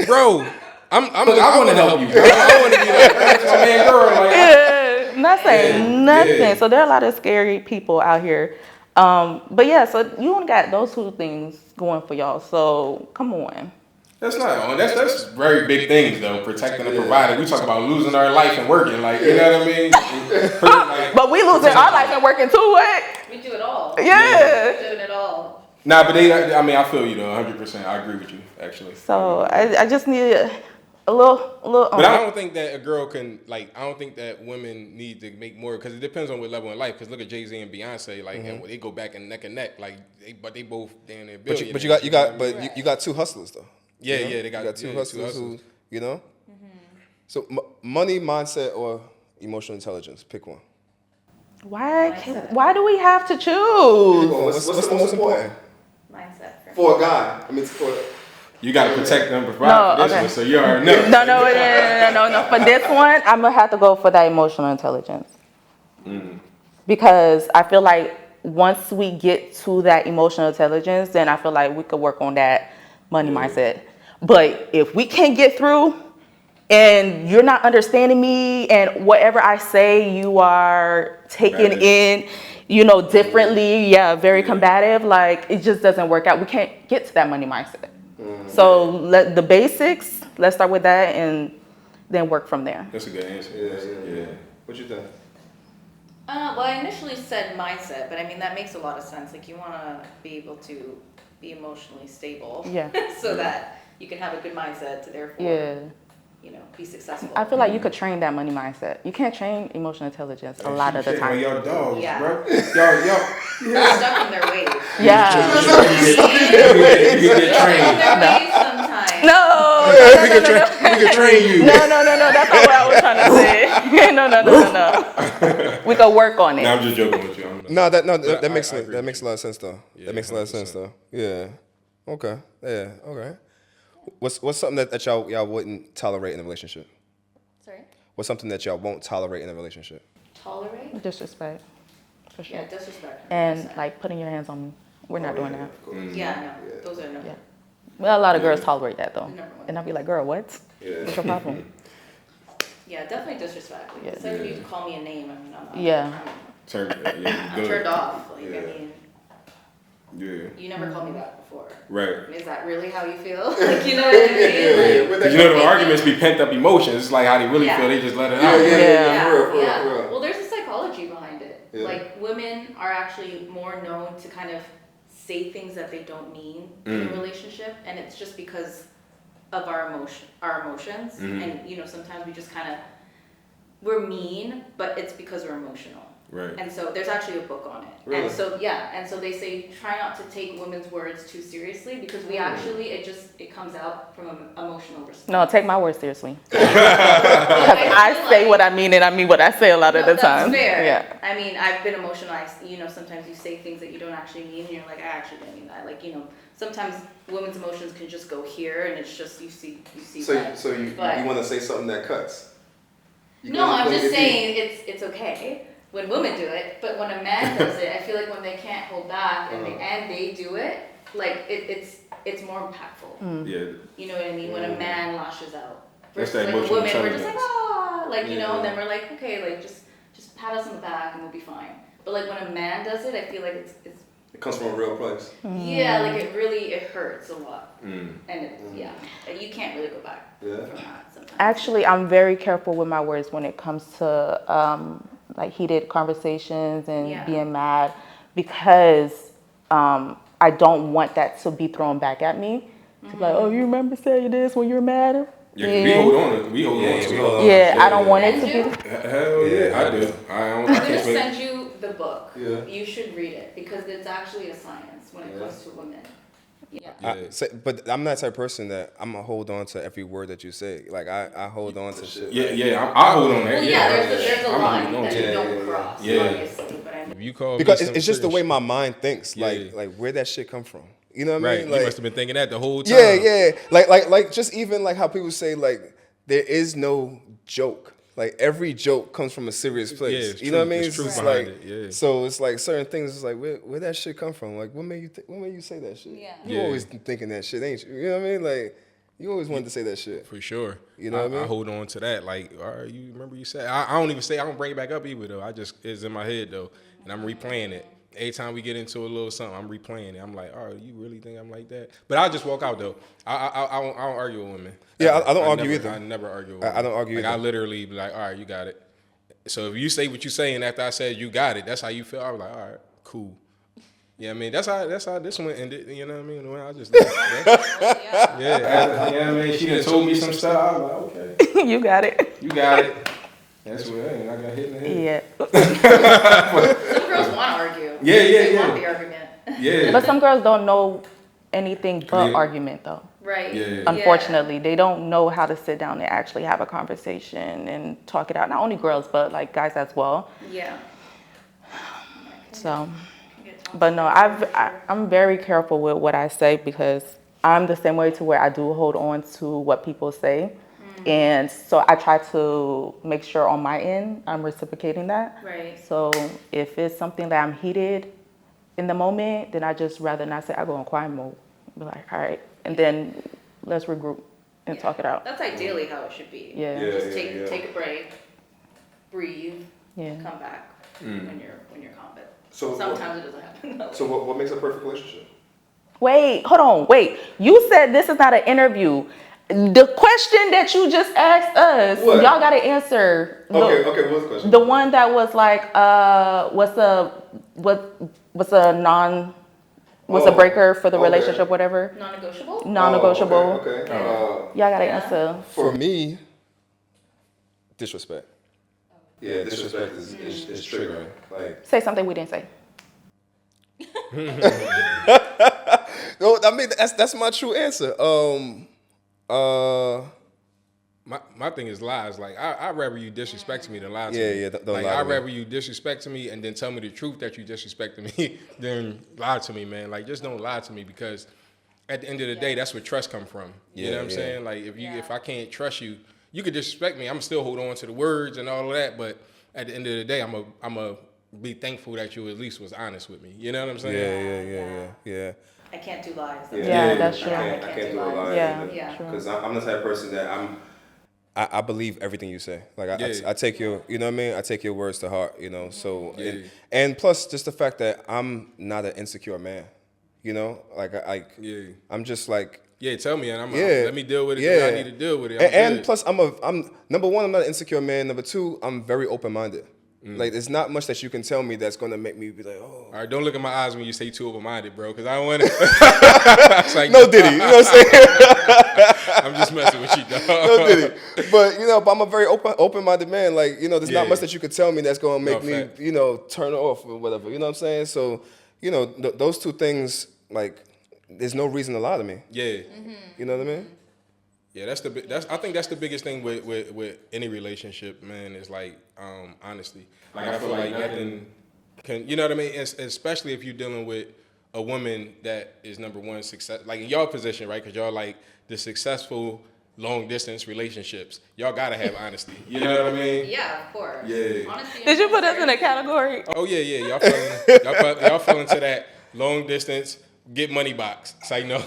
Speaker 2: bro. I want to help you. Bro. I want to be like, that's my man, girl. Like,
Speaker 4: Yeah, not saying nothing.
Speaker 2: yeah.
Speaker 4: So there are a lot of scary people out here. But yeah, so you only got those 2 things going for y'all. So come on.
Speaker 2: that's not. That's very big things though. Protecting and providing. We talk about losing our life and working. Like, you know what I mean? Like,
Speaker 4: But we losing our life and working too, what?
Speaker 3: We do it all.
Speaker 4: Yeah.
Speaker 3: We're doing it all.
Speaker 2: Nah, but I feel you though, 100%. I agree with you, actually.
Speaker 4: So I just need a little.
Speaker 2: But I don't think that a girl can, like, I don't think that women need to make more, because it depends on what level in life. Because look at Jay-Z and Beyonce, like, and they go back and neck, like, they both damn near billionaires.
Speaker 1: But you got 2 hustlers though.
Speaker 2: Yeah,
Speaker 1: You know?
Speaker 2: yeah, they got,
Speaker 1: you got 2
Speaker 2: yeah,
Speaker 1: hustlers,
Speaker 2: 2
Speaker 1: who, you know. So money, mindset, or emotional intelligence. Pick one.
Speaker 4: Why do we have to choose?
Speaker 1: What's the most important
Speaker 3: Mindset for me.
Speaker 1: for a guy? I mean, for
Speaker 2: You got to protect them, provide
Speaker 4: No,
Speaker 2: for this
Speaker 4: okay.
Speaker 2: one, so you already know.
Speaker 4: No. For this one, I'm gonna have to go for that emotional intelligence. Because I feel like once we get to that emotional intelligence, then I feel like we could work on that money mindset. But if we can't get through, and you're not understanding me, and whatever I say, you are taking in, you know, differently, very combative, like, it just doesn't work out. We can't get to that money mindset. So the basics, let's start with that, and then work from there.
Speaker 2: That's a good answer. Yeah.
Speaker 1: What you think?
Speaker 3: Well, I initially said mindset, but I mean, that makes a lot of sense. Like, you want to be able to be emotionally stable.
Speaker 4: Yeah.
Speaker 3: So that you can have a good mindset to therefore,
Speaker 4: Yeah.
Speaker 3: you know, be successful.
Speaker 4: I feel like you could train that money mindset. You can't train emotional intelligence a lot of the time.
Speaker 2: Y'all dogs,
Speaker 3: Yeah.
Speaker 2: bro. Y'all.
Speaker 3: They're stuck in their ways.
Speaker 4: Yeah.
Speaker 2: You get
Speaker 3: In
Speaker 2: trained.
Speaker 3: their ways sometimes.
Speaker 4: No.
Speaker 2: We can train you.
Speaker 4: No. That's not what I was trying to say. No. We could work on
Speaker 2: No,
Speaker 4: it.
Speaker 2: I'm just joking with you.
Speaker 1: That makes
Speaker 2: I agree
Speaker 1: that
Speaker 2: with
Speaker 1: makes a
Speaker 2: you.
Speaker 1: lot of sense though.
Speaker 2: Yeah,
Speaker 1: That makes a lot of sense
Speaker 2: 100%.
Speaker 1: though. Yeah. Okay. Yeah. Okay. What's something that y'all wouldn't tolerate in a relationship?
Speaker 3: Sorry?
Speaker 1: What's something that y'all won't tolerate in a relationship?
Speaker 3: Tolerate?
Speaker 4: Disrespect. For sure.
Speaker 3: Yeah, disrespect.
Speaker 4: And
Speaker 3: 100%.
Speaker 4: like putting your hands on me. We're not doing that.
Speaker 3: Yeah, no. Those are no.
Speaker 4: Yeah. Well, a lot of girls tolerate that though.
Speaker 3: Number one.
Speaker 4: And I'll be like, girl, what? What's your problem?
Speaker 3: Yeah, definitely disrespect. Like,
Speaker 4: Yeah.
Speaker 3: so if you call me a name, I mean, I'm not.
Speaker 4: Yeah.
Speaker 3: I'm turned off. Like, I mean,
Speaker 2: Yeah.
Speaker 3: you never called me that before.
Speaker 2: Right.
Speaker 3: Is that really how you feel? Like, you know what I mean? Like,
Speaker 2: Because you know the arguments be pent up emotions. It's like how they really
Speaker 3: Yeah.
Speaker 2: feel. They just let it out.
Speaker 3: yeah,
Speaker 1: for real.
Speaker 3: Well, there's a psychology behind it.
Speaker 1: Yeah.
Speaker 3: Like, women are actually more known to kind of say things that they don't mean in a relationship, and it's just because of our emotions. And you know, sometimes we just kind of we're mean, but it's because we're emotional.
Speaker 2: Right.
Speaker 3: And so there's actually a book on it.
Speaker 1: Really?
Speaker 3: And so and so they say try not to take women's words too seriously because we actually it comes out from an emotional response.
Speaker 4: No, take my word seriously. I say what I mean, and I mean what I say a lot of the time.
Speaker 3: That's fair.
Speaker 4: Yeah.
Speaker 3: I mean, I've been emotionalized. Sometimes you say things that you don't actually mean, and you're like, I actually didn't mean that. Like, sometimes women's emotions can just go here, and it's just you see red.
Speaker 1: So you
Speaker 3: But-
Speaker 1: want to say something that cuts?
Speaker 3: No, I'm just saying it's okay when women do it, but when a man does it, I feel like when they can't hold back and they do it, like it's more impactful.
Speaker 2: Yeah.
Speaker 3: You know what I mean? When a man lashes out.
Speaker 2: That's
Speaker 3: Versus
Speaker 2: that
Speaker 3: like
Speaker 2: emotional
Speaker 3: women, we're just like,
Speaker 2: intelligence.
Speaker 3: like,
Speaker 1: Yeah.
Speaker 3: and then we're like, okay, like just pat us on the back and we'll be fine. But like when a man does it, I feel like it's
Speaker 1: It comes from a real place.
Speaker 3: yeah, like it hurts a lot.
Speaker 2: Mm.
Speaker 3: And you can't really go back
Speaker 1: Yeah.
Speaker 3: from that sometimes.
Speaker 4: Actually, I'm very careful with my words when it comes to like heated conversations and
Speaker 3: Yeah.
Speaker 4: being mad because I don't want that to be thrown back at me. To be like, oh, you remember saying this when you were mad?
Speaker 2: Yeah, 'cause we hold on to
Speaker 1: we hold
Speaker 2: it.
Speaker 1: on.
Speaker 4: Yeah, I don't want it to
Speaker 3: And
Speaker 4: be.
Speaker 2: Hell yeah, I do. I
Speaker 3: I'm gonna
Speaker 2: can't wait.
Speaker 3: send you the book.
Speaker 1: Yeah.
Speaker 3: You should read it because it's actually a science when it comes to women. Yeah.
Speaker 2: Yeah.
Speaker 1: But I'm not the type of person that I'm gonna hold on to every word that you say. Like I hold on to shit.
Speaker 2: Yeah, I hold on that.
Speaker 3: Well, there's a
Speaker 2: I'm
Speaker 3: line
Speaker 2: holding on
Speaker 3: that
Speaker 2: to
Speaker 3: you
Speaker 2: it.
Speaker 3: don't cross,
Speaker 2: Yeah.
Speaker 3: obviously. But I mean,
Speaker 2: If you call
Speaker 1: Because
Speaker 2: me
Speaker 1: it's just the way
Speaker 2: serious
Speaker 1: my mind thinks.
Speaker 2: Yeah.
Speaker 1: Like where that shit come from. You know what I
Speaker 2: shit.
Speaker 1: mean?
Speaker 2: Right, you
Speaker 1: Like,
Speaker 2: must have been thinking that the whole time.
Speaker 1: yeah. Like just even like how people say like there is no joke. Like every joke comes from a serious place.
Speaker 2: Yeah, it's
Speaker 1: you know what I
Speaker 2: truth.
Speaker 1: mean?
Speaker 2: There's truth
Speaker 1: just
Speaker 2: behind
Speaker 1: like
Speaker 2: it, yeah.
Speaker 1: so it's like certain things. It's like where that shit come from? Like what made you say that shit?
Speaker 3: Yeah.
Speaker 1: You
Speaker 2: Yeah.
Speaker 1: always thinking that shit, ain't you? You know what I mean? Like you always wanted to say that shit.
Speaker 2: For sure.
Speaker 1: You know what I mean?
Speaker 2: I hold on to that. Like, all right, you remember you said I don't even say I don't bring it back up either though. It's in my head though. And I'm replaying it. Every time we get into a little something, I'm replaying it. I'm like, oh, you really think I'm like that? But I'll just walk out though. I don't argue with women.
Speaker 1: Yeah, I don't argue
Speaker 2: never,
Speaker 1: either.
Speaker 2: I never argue with
Speaker 1: I
Speaker 2: women.
Speaker 1: don't argue
Speaker 2: Like
Speaker 1: either.
Speaker 2: I literally be like, all right, you got it. So if you say what you saying after I said you got it, that's how you feel. I was like, all right, cool. Yeah, I mean that's how this one ended. You know what I mean? When I just yeah, yeah. You know what I mean? She done told me some stuff. I was like, okay,
Speaker 4: You got it.
Speaker 2: you got it. That's what I got hit in the head.
Speaker 4: Yeah.
Speaker 3: some girls want to argue.
Speaker 2: Yeah,
Speaker 3: They
Speaker 2: yeah.
Speaker 3: want the argument.
Speaker 2: Yeah.
Speaker 4: But some girls don't know anything but
Speaker 2: Yeah.
Speaker 4: argument though.
Speaker 3: Right.
Speaker 2: Yeah.
Speaker 4: Unfortunately, they don't know how to sit down and actually have a conversation and talk it out. Not only girls, but like guys as well.
Speaker 3: Yeah.
Speaker 4: So, but no, I'm very careful with what I say because I'm the same way to where I do hold on to what people say. And so I try to make sure on my end, I'm reciprocating that.
Speaker 3: Right.
Speaker 4: So if it's something that I'm heated in the moment, then I just rather not say, I go in quiet mode. Be like, all right. And then let's regroup and talk it out.
Speaker 3: That's ideally how it should be.
Speaker 4: Yeah.
Speaker 3: Just take a break, breathe,
Speaker 4: Yeah.
Speaker 3: come back when you're calm. But
Speaker 1: So
Speaker 3: sometimes it doesn't happen.
Speaker 1: So what makes a perfect relationship?
Speaker 4: Wait, hold on, wait. You said this is not an interview. The question that you just asked us,
Speaker 1: What?
Speaker 4: y'all got to answer.
Speaker 1: Okay, what's the question?
Speaker 4: The one that was like, what's a breaker for the
Speaker 1: Okay.
Speaker 4: relationship, whatever?
Speaker 3: Non-negotiable.
Speaker 4: Non-negotiable.
Speaker 1: Okay.
Speaker 4: Y'all got to answer.
Speaker 1: For me, disrespect. Yeah, disrespect is triggering. Like,
Speaker 4: Say something we didn't say.
Speaker 1: no, I mean that's my true answer.
Speaker 2: My thing is lies. Like I'd rather you disrespect me than lie to
Speaker 1: Yeah,
Speaker 2: me.
Speaker 1: yeah, don't
Speaker 2: like
Speaker 1: lie to
Speaker 2: I'd
Speaker 1: me.
Speaker 2: rather you disrespect to me and then tell me the truth that you disrespected me than lie to me, man. Like just don't lie to me because at the end of the day, that's where trust come from. You know what I'm
Speaker 1: Yeah.
Speaker 2: saying? Like if I can't trust you, you could disrespect me. I'm still hold on to the words and all of that, but at the end of the day, I'm a be thankful that you at least was honest with me. You know what I'm saying?
Speaker 1: Yeah.
Speaker 3: I can't do lies.
Speaker 4: Yeah, that's true.
Speaker 1: I can't do a lie.
Speaker 4: Yeah,
Speaker 3: Yeah.
Speaker 4: true.
Speaker 1: Because I'm the type of person that I believe everything you say. Like
Speaker 2: Yeah.
Speaker 1: I take your, you know what I mean? I take your words to heart, you know. So
Speaker 2: Yeah.
Speaker 1: and plus just the fact that I'm not an insecure man, you know. Like
Speaker 2: Yeah.
Speaker 1: I'm just like.
Speaker 2: Yeah, tell me, and I'm
Speaker 1: Yeah.
Speaker 2: let me deal with it.
Speaker 1: Yeah.
Speaker 2: I need to deal with it.
Speaker 1: And
Speaker 2: Good.
Speaker 1: plus I'm number one, I'm not an insecure man. Number two, I'm very open minded. Like, there's not much that you can tell me that's gonna make me be like, oh.
Speaker 2: All right, don't look at my eyes when you say too open-minded, bro, because I don't want to. Like,
Speaker 1: No Diddy, you know what I'm saying?
Speaker 2: I'm just messing with you, dog.
Speaker 1: No Diddy. But, but I'm a very open-minded man. Like, there's not
Speaker 2: Yeah.
Speaker 1: much that you could tell me that's gonna make
Speaker 2: No,
Speaker 1: me,
Speaker 2: fact.
Speaker 1: turn off or whatever. You know what I'm saying? So, those two things, like, there's no reason to lie to me.
Speaker 2: Yeah.
Speaker 1: You know what I mean?
Speaker 2: Yeah, I think that's the biggest thing with any relationship, man, is like honesty. Like I feel like nothing can, you know what I mean? Especially if you're dealing with a woman that is number one success, like in your position, right? Because y'all like the successful long distance relationships. Y'all gotta have honesty. You know what I mean?
Speaker 3: Yeah, of course.
Speaker 2: Yeah.
Speaker 3: Honestly,
Speaker 4: Did you put us in a category?
Speaker 2: Oh yeah. Y'all fell into that long distance. Get money box. It's like, no.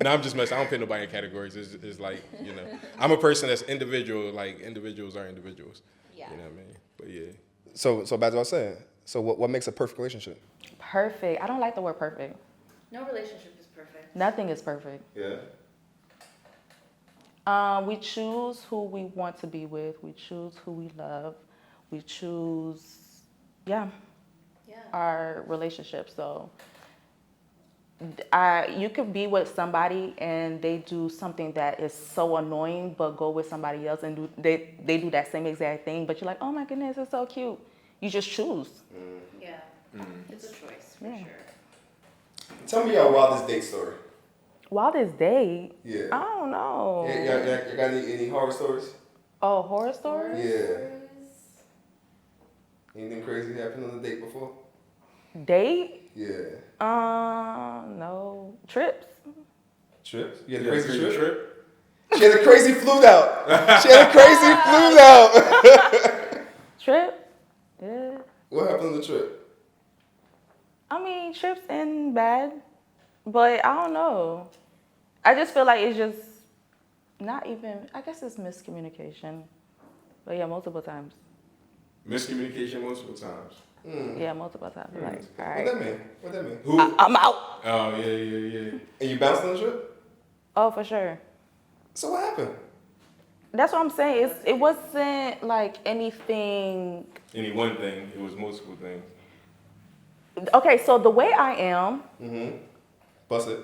Speaker 2: No, I'm just messing. I don't put nobody in categories. It's like, I'm a person that's individual. Like, individuals are individuals.
Speaker 3: Yeah.
Speaker 2: You know what I mean? But yeah.
Speaker 1: So back to what I was saying. So what makes a perfect relationship?
Speaker 4: Perfect. I don't like the word perfect.
Speaker 3: No relationship is perfect.
Speaker 4: Nothing is perfect.
Speaker 1: Yeah.
Speaker 4: We choose who we want to be with. We choose who we love. We choose,
Speaker 3: Yeah.
Speaker 4: our relationship. So you could be with somebody and they do something that is so annoying, but go with somebody else and they do that same exact thing. But you're like, oh my goodness, it's so cute. You just choose.
Speaker 3: Yeah. It's a choice for
Speaker 4: Yeah.
Speaker 3: sure.
Speaker 1: Tell me your wildest date story.
Speaker 4: Wildest date?
Speaker 1: Yeah.
Speaker 4: I don't know.
Speaker 1: You got any horror stories?
Speaker 4: Oh, horror stories?
Speaker 1: Yeah. Anything crazy happened on a date before?
Speaker 4: Date?
Speaker 1: Yeah.
Speaker 4: No. Trips?
Speaker 1: Trips? You had a crazy trip? She had a crazy flute out. She had a crazy flute out.
Speaker 4: Trip? Yeah.
Speaker 1: What happened on the trip?
Speaker 4: I mean, trips ain't bad, but I don't know. I just feel like it's just not even, I guess it's miscommunication. But yeah, multiple times.
Speaker 2: Miscommunication multiple times.
Speaker 4: Yeah, multiple times. Like, all
Speaker 1: What
Speaker 4: right,
Speaker 1: that mean? What that mean?
Speaker 2: Who?
Speaker 4: I'm out.
Speaker 2: Oh, yeah.
Speaker 1: And you bounced on the trip?
Speaker 4: Oh, for sure.
Speaker 1: So what happened?
Speaker 4: That's what I'm saying. It wasn't like anything.
Speaker 2: Any one thing. It was multiple things.
Speaker 4: Okay, so the way I am,
Speaker 1: Bust it.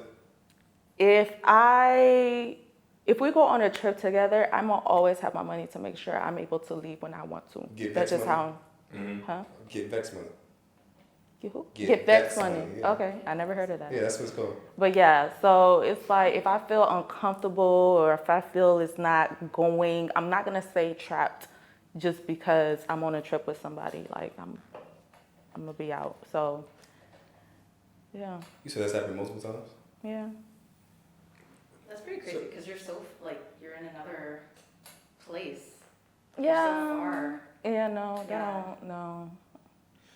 Speaker 4: if we go on a trip together, I'm gonna always have my money to make sure I'm able to leave when I want to.
Speaker 1: Get
Speaker 4: That's
Speaker 1: vex
Speaker 4: just
Speaker 1: money?
Speaker 4: how. Huh?
Speaker 1: Get vex money.
Speaker 4: Get who?
Speaker 1: Get
Speaker 4: vex
Speaker 1: vex
Speaker 4: money.
Speaker 1: money, yeah.
Speaker 4: Okay, I never heard of that.
Speaker 1: Yeah, that's what it's called.
Speaker 4: But yeah, so it's like if I feel uncomfortable or if I feel it's not going, I'm not gonna say trapped just because I'm on a trip with somebody. Like I'm gonna be out. So yeah,
Speaker 1: You said that's happened multiple times?
Speaker 4: yeah.
Speaker 3: That's pretty crazy because you're so, like, you're in another place.
Speaker 4: Yeah.
Speaker 3: You're so far.
Speaker 4: Yeah, no,
Speaker 3: Yeah.
Speaker 4: no.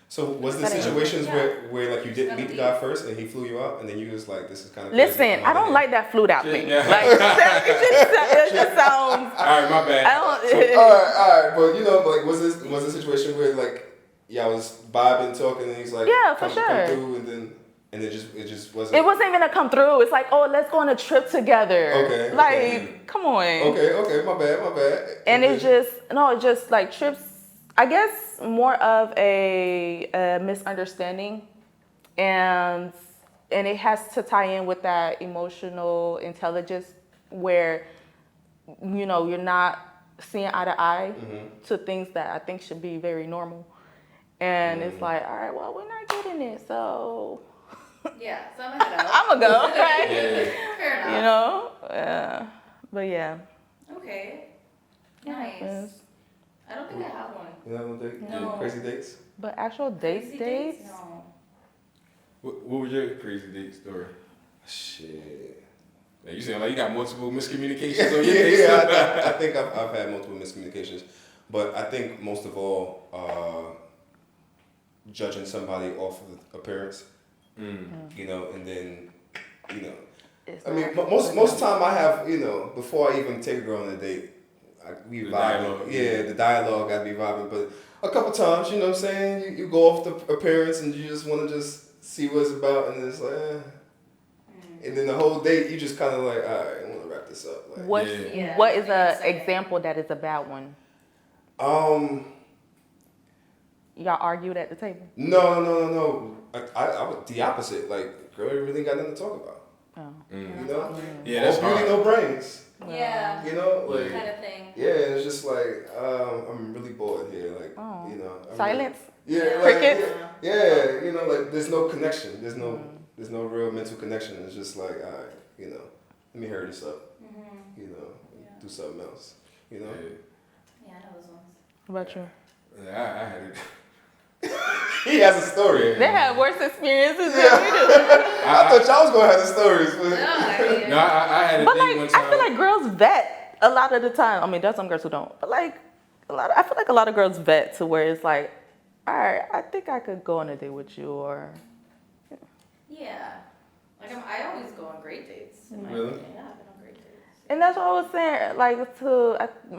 Speaker 1: So was there
Speaker 4: That ain't-
Speaker 1: situations
Speaker 3: Yeah.
Speaker 1: where like you didn't
Speaker 3: It's
Speaker 1: meet the
Speaker 3: gonna
Speaker 1: guy first and he flew you out and then you was like, this is kind of
Speaker 4: Listen, I don't like that flute out thing.
Speaker 2: Yeah.
Speaker 4: Like it just sounds.
Speaker 2: All right, my bad.
Speaker 4: I don't.
Speaker 1: all right, but like was a situation where like y'all was vibing, talking, and he's like,
Speaker 4: Yeah, for
Speaker 1: come
Speaker 4: sure.
Speaker 1: through, and it just wasn't.
Speaker 4: It wasn't even gonna come through. It's like, oh, let's go on a trip together.
Speaker 1: Okay,
Speaker 4: Like,
Speaker 1: okay.
Speaker 4: come on.
Speaker 1: Okay, my bad.
Speaker 4: And
Speaker 1: Okay.
Speaker 4: it's just like trips, I guess more of a misunderstanding. And it has to tie in with that emotional intelligence where, you're not seeing eye to eye to things that I think should be very normal. And it's like, all right, well, we're not getting it, so
Speaker 3: Yeah, so I'm gonna head out.
Speaker 4: I'm gonna go, right?
Speaker 2: Yeah.
Speaker 3: Fair enough.
Speaker 4: But yeah.
Speaker 3: Okay.
Speaker 4: It
Speaker 3: Nice.
Speaker 4: happens.
Speaker 3: I don't think I have one.
Speaker 1: You know, date?
Speaker 3: No.
Speaker 1: Crazy dates?
Speaker 4: But actual
Speaker 3: Crazy
Speaker 4: dates?
Speaker 3: No.
Speaker 2: What was your crazy date story?
Speaker 1: Shit.
Speaker 2: Now, you saying like you got multiple miscommunications on your date?
Speaker 1: I think I've had multiple miscommunications, but I think most of all, judging somebody off of appearance, and then,
Speaker 4: It's
Speaker 1: I mean,
Speaker 4: not-
Speaker 1: most time I have, before I even take a girl on a date, we
Speaker 2: The
Speaker 1: vibing.
Speaker 2: dialogue,
Speaker 1: Yeah, the dialogue, I'd be vibing. But a couple times, you know what I'm saying, you go off the appearance and you just want to just see what it's about, and it's like, and then the whole date, you just kind of like, all right, I want to wrap this up. Like,
Speaker 4: What
Speaker 2: Yeah.
Speaker 3: Yeah,
Speaker 4: what is
Speaker 3: I
Speaker 4: a
Speaker 3: think so.
Speaker 4: example that is a bad one? Y'all argued at the table?
Speaker 1: No. I was the opposite. Like, girl, you really got nothing to talk about.
Speaker 4: Oh.
Speaker 1: You know?
Speaker 2: Yeah, that's
Speaker 1: No beauty,
Speaker 2: hard.
Speaker 1: no brains.
Speaker 3: Yeah.
Speaker 1: You know? Like,
Speaker 3: Kind of thing.
Speaker 1: yeah, it's just like, I'm really bored here. Like,
Speaker 4: Oh.
Speaker 1: you know.
Speaker 4: Silence?
Speaker 1: Yeah, like,
Speaker 4: Crickets?
Speaker 1: yeah, you know, like, there's no connection. There's no real mental connection. It's just like, all right, you know, let me hurry this up. You know, do something else. You know?
Speaker 3: Yeah, I know those ones.
Speaker 4: What about you?
Speaker 2: Yeah, I had it.
Speaker 1: He has a story.
Speaker 4: They had worse experiences than we do.
Speaker 1: I thought y'all was gonna have the stories. But
Speaker 3: No, I mean,
Speaker 2: No, I had a
Speaker 4: But
Speaker 2: date
Speaker 4: like,
Speaker 2: one time.
Speaker 4: I feel like girls vet a lot of the time. I mean, there's some girls who don't, but like I feel like a lot of girls vet to where it's like, all right, I think I could go on a date with you, or
Speaker 3: yeah. Like I always go on great dates. In my
Speaker 1: Really?
Speaker 3: opinion. Yeah, I've been on great dates.
Speaker 4: and that's what I was saying. Like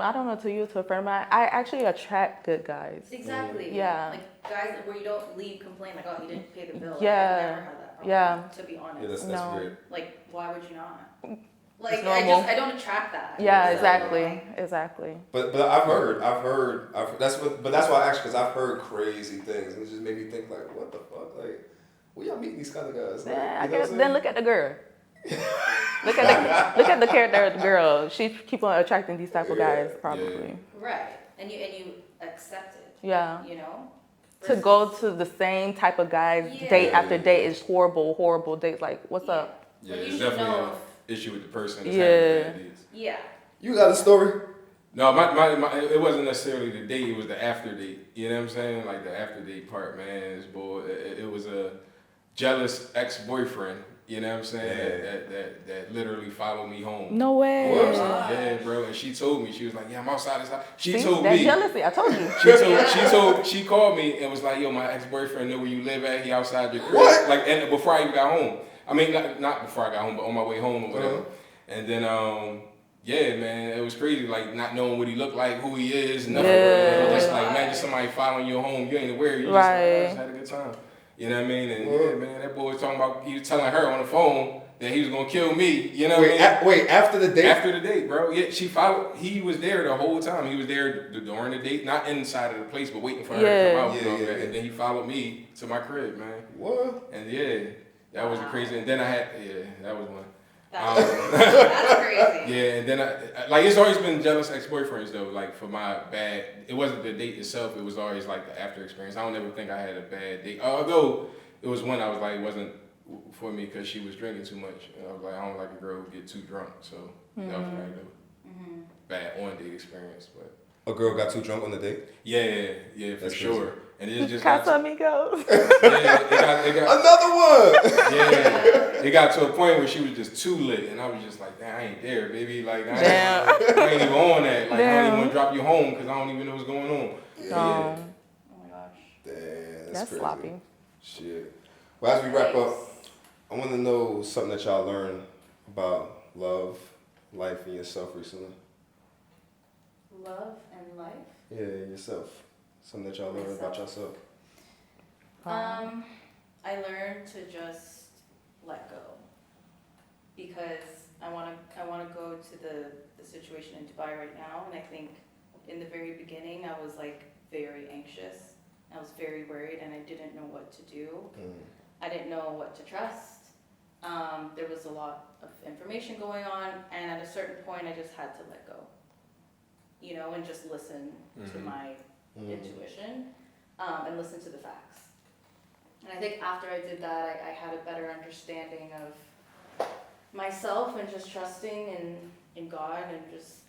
Speaker 4: I don't know, to you, to a friend of mine, I actually attract good guys.
Speaker 3: Exactly.
Speaker 4: Yeah.
Speaker 3: Like guys where you don't leave complain like, oh, you didn't pay the bill. Like,
Speaker 4: Yeah.
Speaker 3: I've never had that problem,
Speaker 4: Yeah.
Speaker 3: to be honest.
Speaker 1: yeah, that's
Speaker 4: No.
Speaker 1: great.
Speaker 3: Like, why would you not? Like,
Speaker 4: normal.
Speaker 3: I don't attract that.
Speaker 4: Yeah,
Speaker 3: So,
Speaker 4: exactly,
Speaker 3: like,
Speaker 4: exactly.
Speaker 1: But I've heard that's why I asked, because I've heard crazy things, and it just made me think like, what the fuck, like, where y'all meeting these kind of guys? Like,
Speaker 4: Yeah, I
Speaker 1: you know
Speaker 4: guess.
Speaker 1: what I'm
Speaker 4: Then look at the girl. look at the character of the girl. She keep on attracting these type of guys, probably.
Speaker 3: right. And you accept it.
Speaker 4: Yeah.
Speaker 3: You know.
Speaker 4: To go to the same type of guys
Speaker 3: Yeah.
Speaker 4: date after date is horrible dates. Like, what's
Speaker 3: Yeah.
Speaker 4: up?
Speaker 2: Yeah,
Speaker 3: But you
Speaker 2: it's
Speaker 3: should
Speaker 2: definitely
Speaker 3: know
Speaker 2: an issue with the person that's
Speaker 4: Yeah.
Speaker 2: having bad dates.
Speaker 3: Yeah.
Speaker 1: You got a story?
Speaker 2: No, my it wasn't necessarily the date, it was the after date. You know what I'm saying? Like the after date part, man. It was a jealous ex-boyfriend, you know what I'm saying?
Speaker 1: Yeah.
Speaker 2: That literally followed me home.
Speaker 4: No way.
Speaker 1: What?
Speaker 2: Yeah, bro. And she told me, she was like, yeah, I'm outside this house. She
Speaker 4: See,
Speaker 2: told
Speaker 4: that
Speaker 2: me.
Speaker 4: jealousy. I told you.
Speaker 2: She called me and was like, yo, my ex-boyfriend know where you live at. He outside your crib.
Speaker 1: What?
Speaker 2: Like, and before I even got home. I mean, not before I got home, but on my way home or whatever.
Speaker 1: Uh-huh.
Speaker 2: And then, yeah, man, it was crazy. Like, not knowing what he looked like, who he is, nothing.
Speaker 4: Yeah.
Speaker 2: Just like, imagine somebody following you home. You ain't aware. You just,
Speaker 4: Right.
Speaker 2: like, I just had a good time. You know what I mean? And yeah, man, that boy was talking about, he was telling her on the phone that he was going to kill me. You know what I mean?
Speaker 1: Wait, after the date?
Speaker 2: After the date, bro. Yeah, he was there the whole time. He was there during the date, not inside of the place, but waiting for her to
Speaker 4: Yeah.
Speaker 2: come out.
Speaker 1: Yeah.
Speaker 2: And then he followed me to my crib, man.
Speaker 1: What?
Speaker 2: And yeah, that was crazy. And then that was one.
Speaker 3: That's crazy.
Speaker 2: Yeah, and then like, it's always been jealous ex-boyfriends though. Like, for my bad, it wasn't the date itself. It was always like the after experience. I don't ever think I had a bad date. Although it was one I was like, it wasn't for me because she was drinking too much. And I was like, I don't like a girl who get too drunk. So that was like a bad on date experience. But
Speaker 1: A girl got too drunk on the date?
Speaker 2: yeah, for
Speaker 1: That's
Speaker 2: sure.
Speaker 1: crazy.
Speaker 2: And it just got
Speaker 4: Casamigos.
Speaker 2: it got
Speaker 1: Another one!
Speaker 2: yeah, it got to a point where she was just too lit, and I was just like, damn, I ain't there, baby. Like,
Speaker 4: Damn.
Speaker 2: I ain't even on that. Like, I don't
Speaker 4: Damn.
Speaker 2: even want to drop you home because I don't even know what's going on.
Speaker 3: Oh my gosh.
Speaker 1: Damn,
Speaker 4: That's
Speaker 1: crazy.
Speaker 4: sloppy.
Speaker 1: Shit. Well, as we wrap up, I want to know something that y'all learned about love, life, and yourself recently.
Speaker 3: Love and life.
Speaker 1: Yeah, yourself. Something that y'all learned about yourself.
Speaker 3: I learned to just let go because I want to go to the situation in Dubai right now, and I think in the very beginning I was like very anxious. I was very worried, and I didn't know what to do. I didn't know what to trust. There was a lot of information going on, and at a certain point I just had to let go, you know, and just listen to my intuition, and listen to the facts. And I think after I did that, I had a better understanding of myself and just trusting in God and just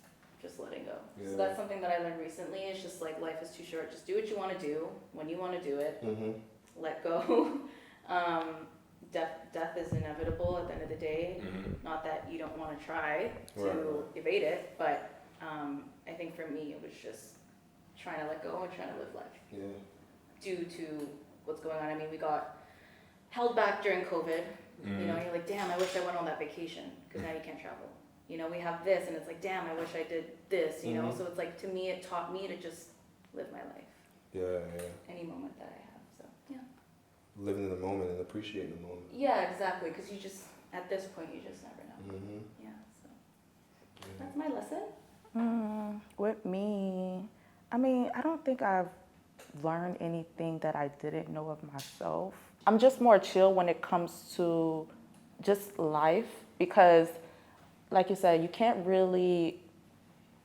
Speaker 3: letting go.
Speaker 1: Yeah.
Speaker 3: So that's something that I learned recently. It's just like, life is too short. Just do what you want to do when you want to do it. Let go. Death is inevitable at the end of the day. Not that you don't want to try to
Speaker 1: Right.
Speaker 3: evade it, but I think for me it was just trying to let go and trying to live life
Speaker 1: Yeah.
Speaker 3: due to what's going on. I mean, we got held back during COVID. You know, you're like, damn, I wish I went on that vacation because now you can't travel. You know, we have this, and it's like, damn, I wish I did this. You know, so it's like, to me, it taught me to just live my life
Speaker 1: Yeah.
Speaker 3: any moment that I have. So yeah.
Speaker 1: Living in the moment and appreciating the moment.
Speaker 3: Yeah, exactly. Because you just, at this point, you just never know. Yeah. So that's my lesson.
Speaker 4: With me, I mean, I don't think I've learned anything that I didn't know of myself. I'm just more chill when it comes to just life because, like you said, you can't really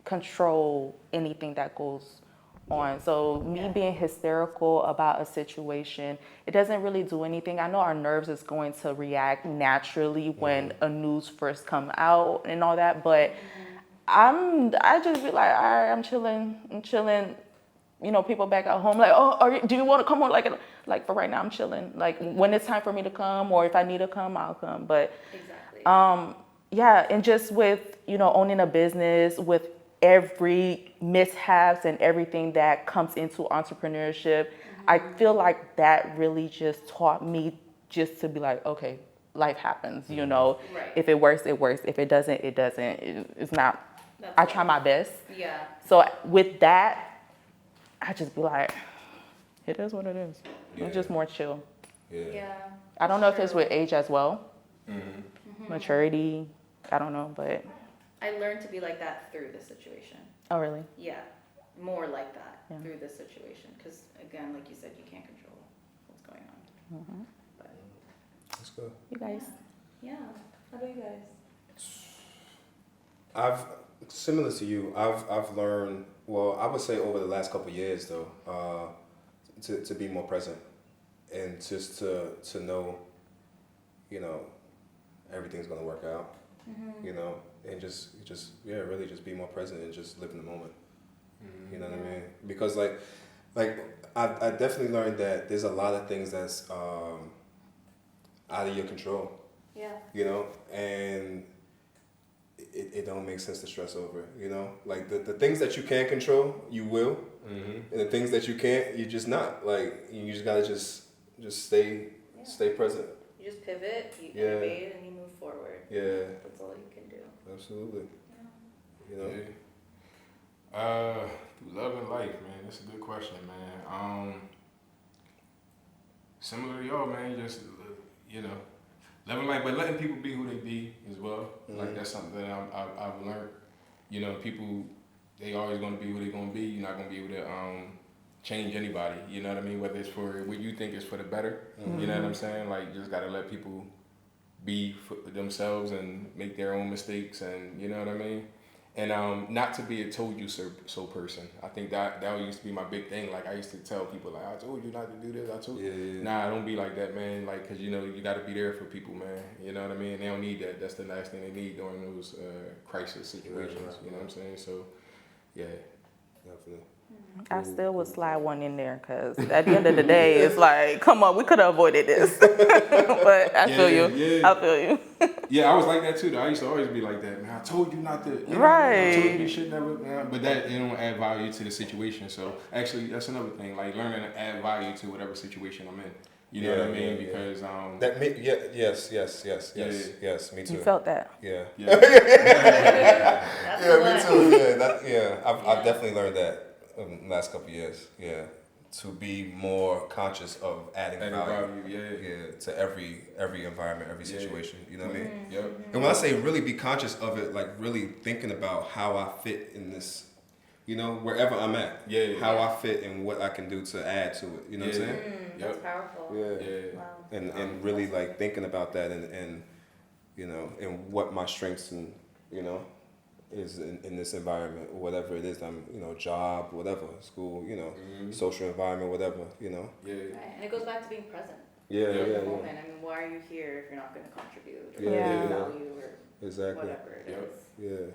Speaker 4: control anything that goes on. So me being hysterical about a situation, it doesn't really do anything. I know our nerves is going to react naturally when a news first come out and all that, but I just be like, all right, I'm chilling. You know, people back at home like, oh, do you want to come on? Like for right now, I'm chilling. Like when it's time for me to come, or if I need to come, I'll come. But
Speaker 3: Exactly.
Speaker 4: yeah, and just with, you know, owning a business, with every mishaps and everything that comes into entrepreneurship, I feel like that really just taught me just to be like, okay, life happens, you know.
Speaker 3: Right.
Speaker 4: If it works, it works. If it doesn't, it doesn't. It's not.
Speaker 3: That's
Speaker 4: I try my best.
Speaker 3: Yeah.
Speaker 4: So with that, I just be like, it is what it is.
Speaker 1: Yeah.
Speaker 4: It's just more chill.
Speaker 3: Yeah.
Speaker 4: I don't know if
Speaker 3: True.
Speaker 4: it's with age as well,
Speaker 3: Mm-hmm.
Speaker 4: maturity. I don't know, but
Speaker 3: I learned to be like that through this situation.
Speaker 4: oh really?
Speaker 3: Yeah, more like that
Speaker 4: Yeah.
Speaker 3: through this situation. Because again, like you said, you can't control what's going on. But
Speaker 1: That's good.
Speaker 4: You guys?
Speaker 3: yeah, how about you guys?
Speaker 1: I've similar to you. I've learned. Well, I would say over the last couple of years though, to be more present, and just to know, you know, everything's gonna work out. You know, and just really just be more present and just live in the moment. You know what I mean? Because like I definitely learned that there's a lot of things that's out of your control.
Speaker 3: Yeah.
Speaker 1: You know, and it don't make sense to stress over, you know? Like the things that you can control, you will. And the things that you can't, you're just not. Like you just gotta just stay present.
Speaker 3: You just pivot, you
Speaker 1: Yeah.
Speaker 3: innovate, and you move forward.
Speaker 1: Yeah,
Speaker 3: That's all you can do.
Speaker 1: absolutely. You know?
Speaker 2: Love and life, man. That's a good question, man. Similar to y'all, man. Just you know, loving life, but letting people be who they be as well. Like that's something that I've learned. You know, people they always gonna be who they gonna be. You're not gonna be able to change anybody. You know what I mean? Whether it's for what you think is for the better. You know what I'm saying? Like you just gotta let people be for themselves and make their own mistakes, and you know what I mean. And not to be a told you so person. I think that used to be my big thing. Like I used to tell people like I told you not to do this. I told you.
Speaker 1: Yeah.
Speaker 2: Nah, don't be like that, man. Like cause you know you got to be there for people, man. You know what I mean. They don't need that. That's the last thing they need during those crisis situations.
Speaker 1: Right.
Speaker 2: You know what I'm saying? So yeah.
Speaker 1: Definitely.
Speaker 4: I still would slide one in there because at the end of the day, it's like, come on, we could have avoided this. But I feel you.
Speaker 2: Yeah.
Speaker 4: I feel you.
Speaker 2: Yeah, I was like that too. Though. I used to always be like that, man. I told you not to. You know,
Speaker 4: Right.
Speaker 2: I told you should never. But that it don't add value to the situation. So actually, that's another thing. Like learning to add value to whatever situation I'm in. You know what I mean? Because yes, me too.
Speaker 4: You felt that.
Speaker 1: Yeah.
Speaker 3: That's the
Speaker 1: Me
Speaker 3: one.
Speaker 1: too. I've definitely learned that in the last couple of years. Yeah, to be more conscious of adding value.
Speaker 2: Yeah.
Speaker 1: To every environment, every situation. You know what I mean?
Speaker 2: Yep.
Speaker 1: And when I say really be conscious of it, like really thinking about how I fit in this, you know, wherever I'm at.
Speaker 2: Yeah.
Speaker 1: How I fit and what I can do to add to it. You know what I'm saying?
Speaker 3: That's powerful.
Speaker 1: Yeah.
Speaker 3: Wow.
Speaker 1: And really like thinking about that and you know, and what my strengths and, you know, is in this environment, whatever it is, I'm, you know, job, whatever, school, you know, social environment, whatever, you know.
Speaker 2: Yeah.
Speaker 3: Right. And it goes back to being present.
Speaker 1: Yeah,
Speaker 3: In
Speaker 1: yeah,
Speaker 3: the
Speaker 1: yeah.
Speaker 3: moment. I mean, why are you here if you're not going to contribute or
Speaker 4: Yeah.
Speaker 3: value or
Speaker 1: Exactly.
Speaker 3: whatever it
Speaker 2: Yep.
Speaker 3: is?
Speaker 1: Yeah.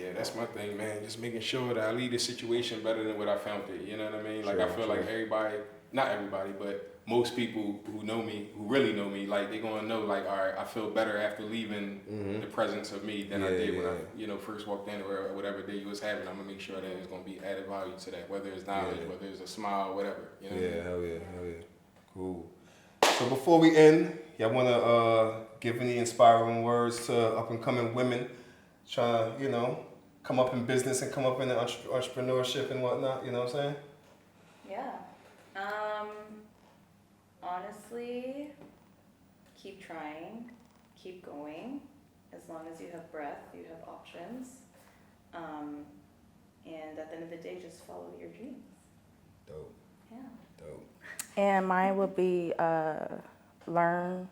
Speaker 2: Yeah, that's my thing, man. Just making sure that I leave the situation better than what I found it. You know what I mean? Like I feel like everybody, not everybody, but most people who know me, who really know me, like they're gonna know, like, all right, I feel better after leaving the presence of me than I did when I, you know, first walked in or whatever day you was having. I'm gonna make sure that there's gonna be added value to that, whether it's knowledge, whether it's a smile, whatever. You know?
Speaker 1: Yeah, hell yeah. Cool. So before we end, y'all wanna give any inspiring words to up and coming women trying to, you know, come up in business and come up in the entrepreneurship and whatnot, you know what I'm saying?
Speaker 3: Yeah. Honestly, keep trying, keep going. As long as you have breath, you have options. And at the end of the day, just follow your dreams.
Speaker 1: Dope.
Speaker 3: Yeah.
Speaker 4: And mine would be learn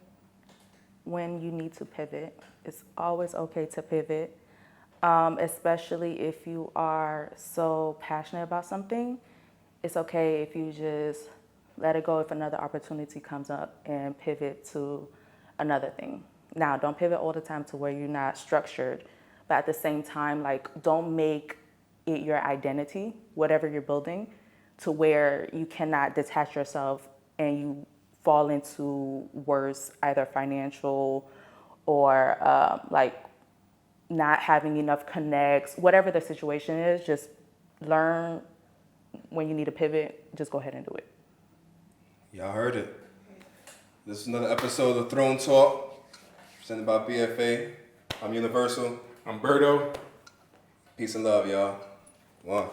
Speaker 4: when you need to pivot. It's always okay to pivot, especially if you are so passionate about something. It's okay if you just let it go if another opportunity comes up and pivot to another thing. Now, don't pivot all the time to where you're not structured, but at the same time, like, don't make it your identity, whatever you're building, to where you cannot detach yourself and you fall into worse, either financial or like not having enough connects, whatever the situation is. Just learn when you need to pivot, just go ahead and do it.
Speaker 1: Y'all heard it. This is another episode of Throne Talk, presented by BFA. I'm Universal.
Speaker 2: I'm Berto.
Speaker 1: Peace and love, y'all. One.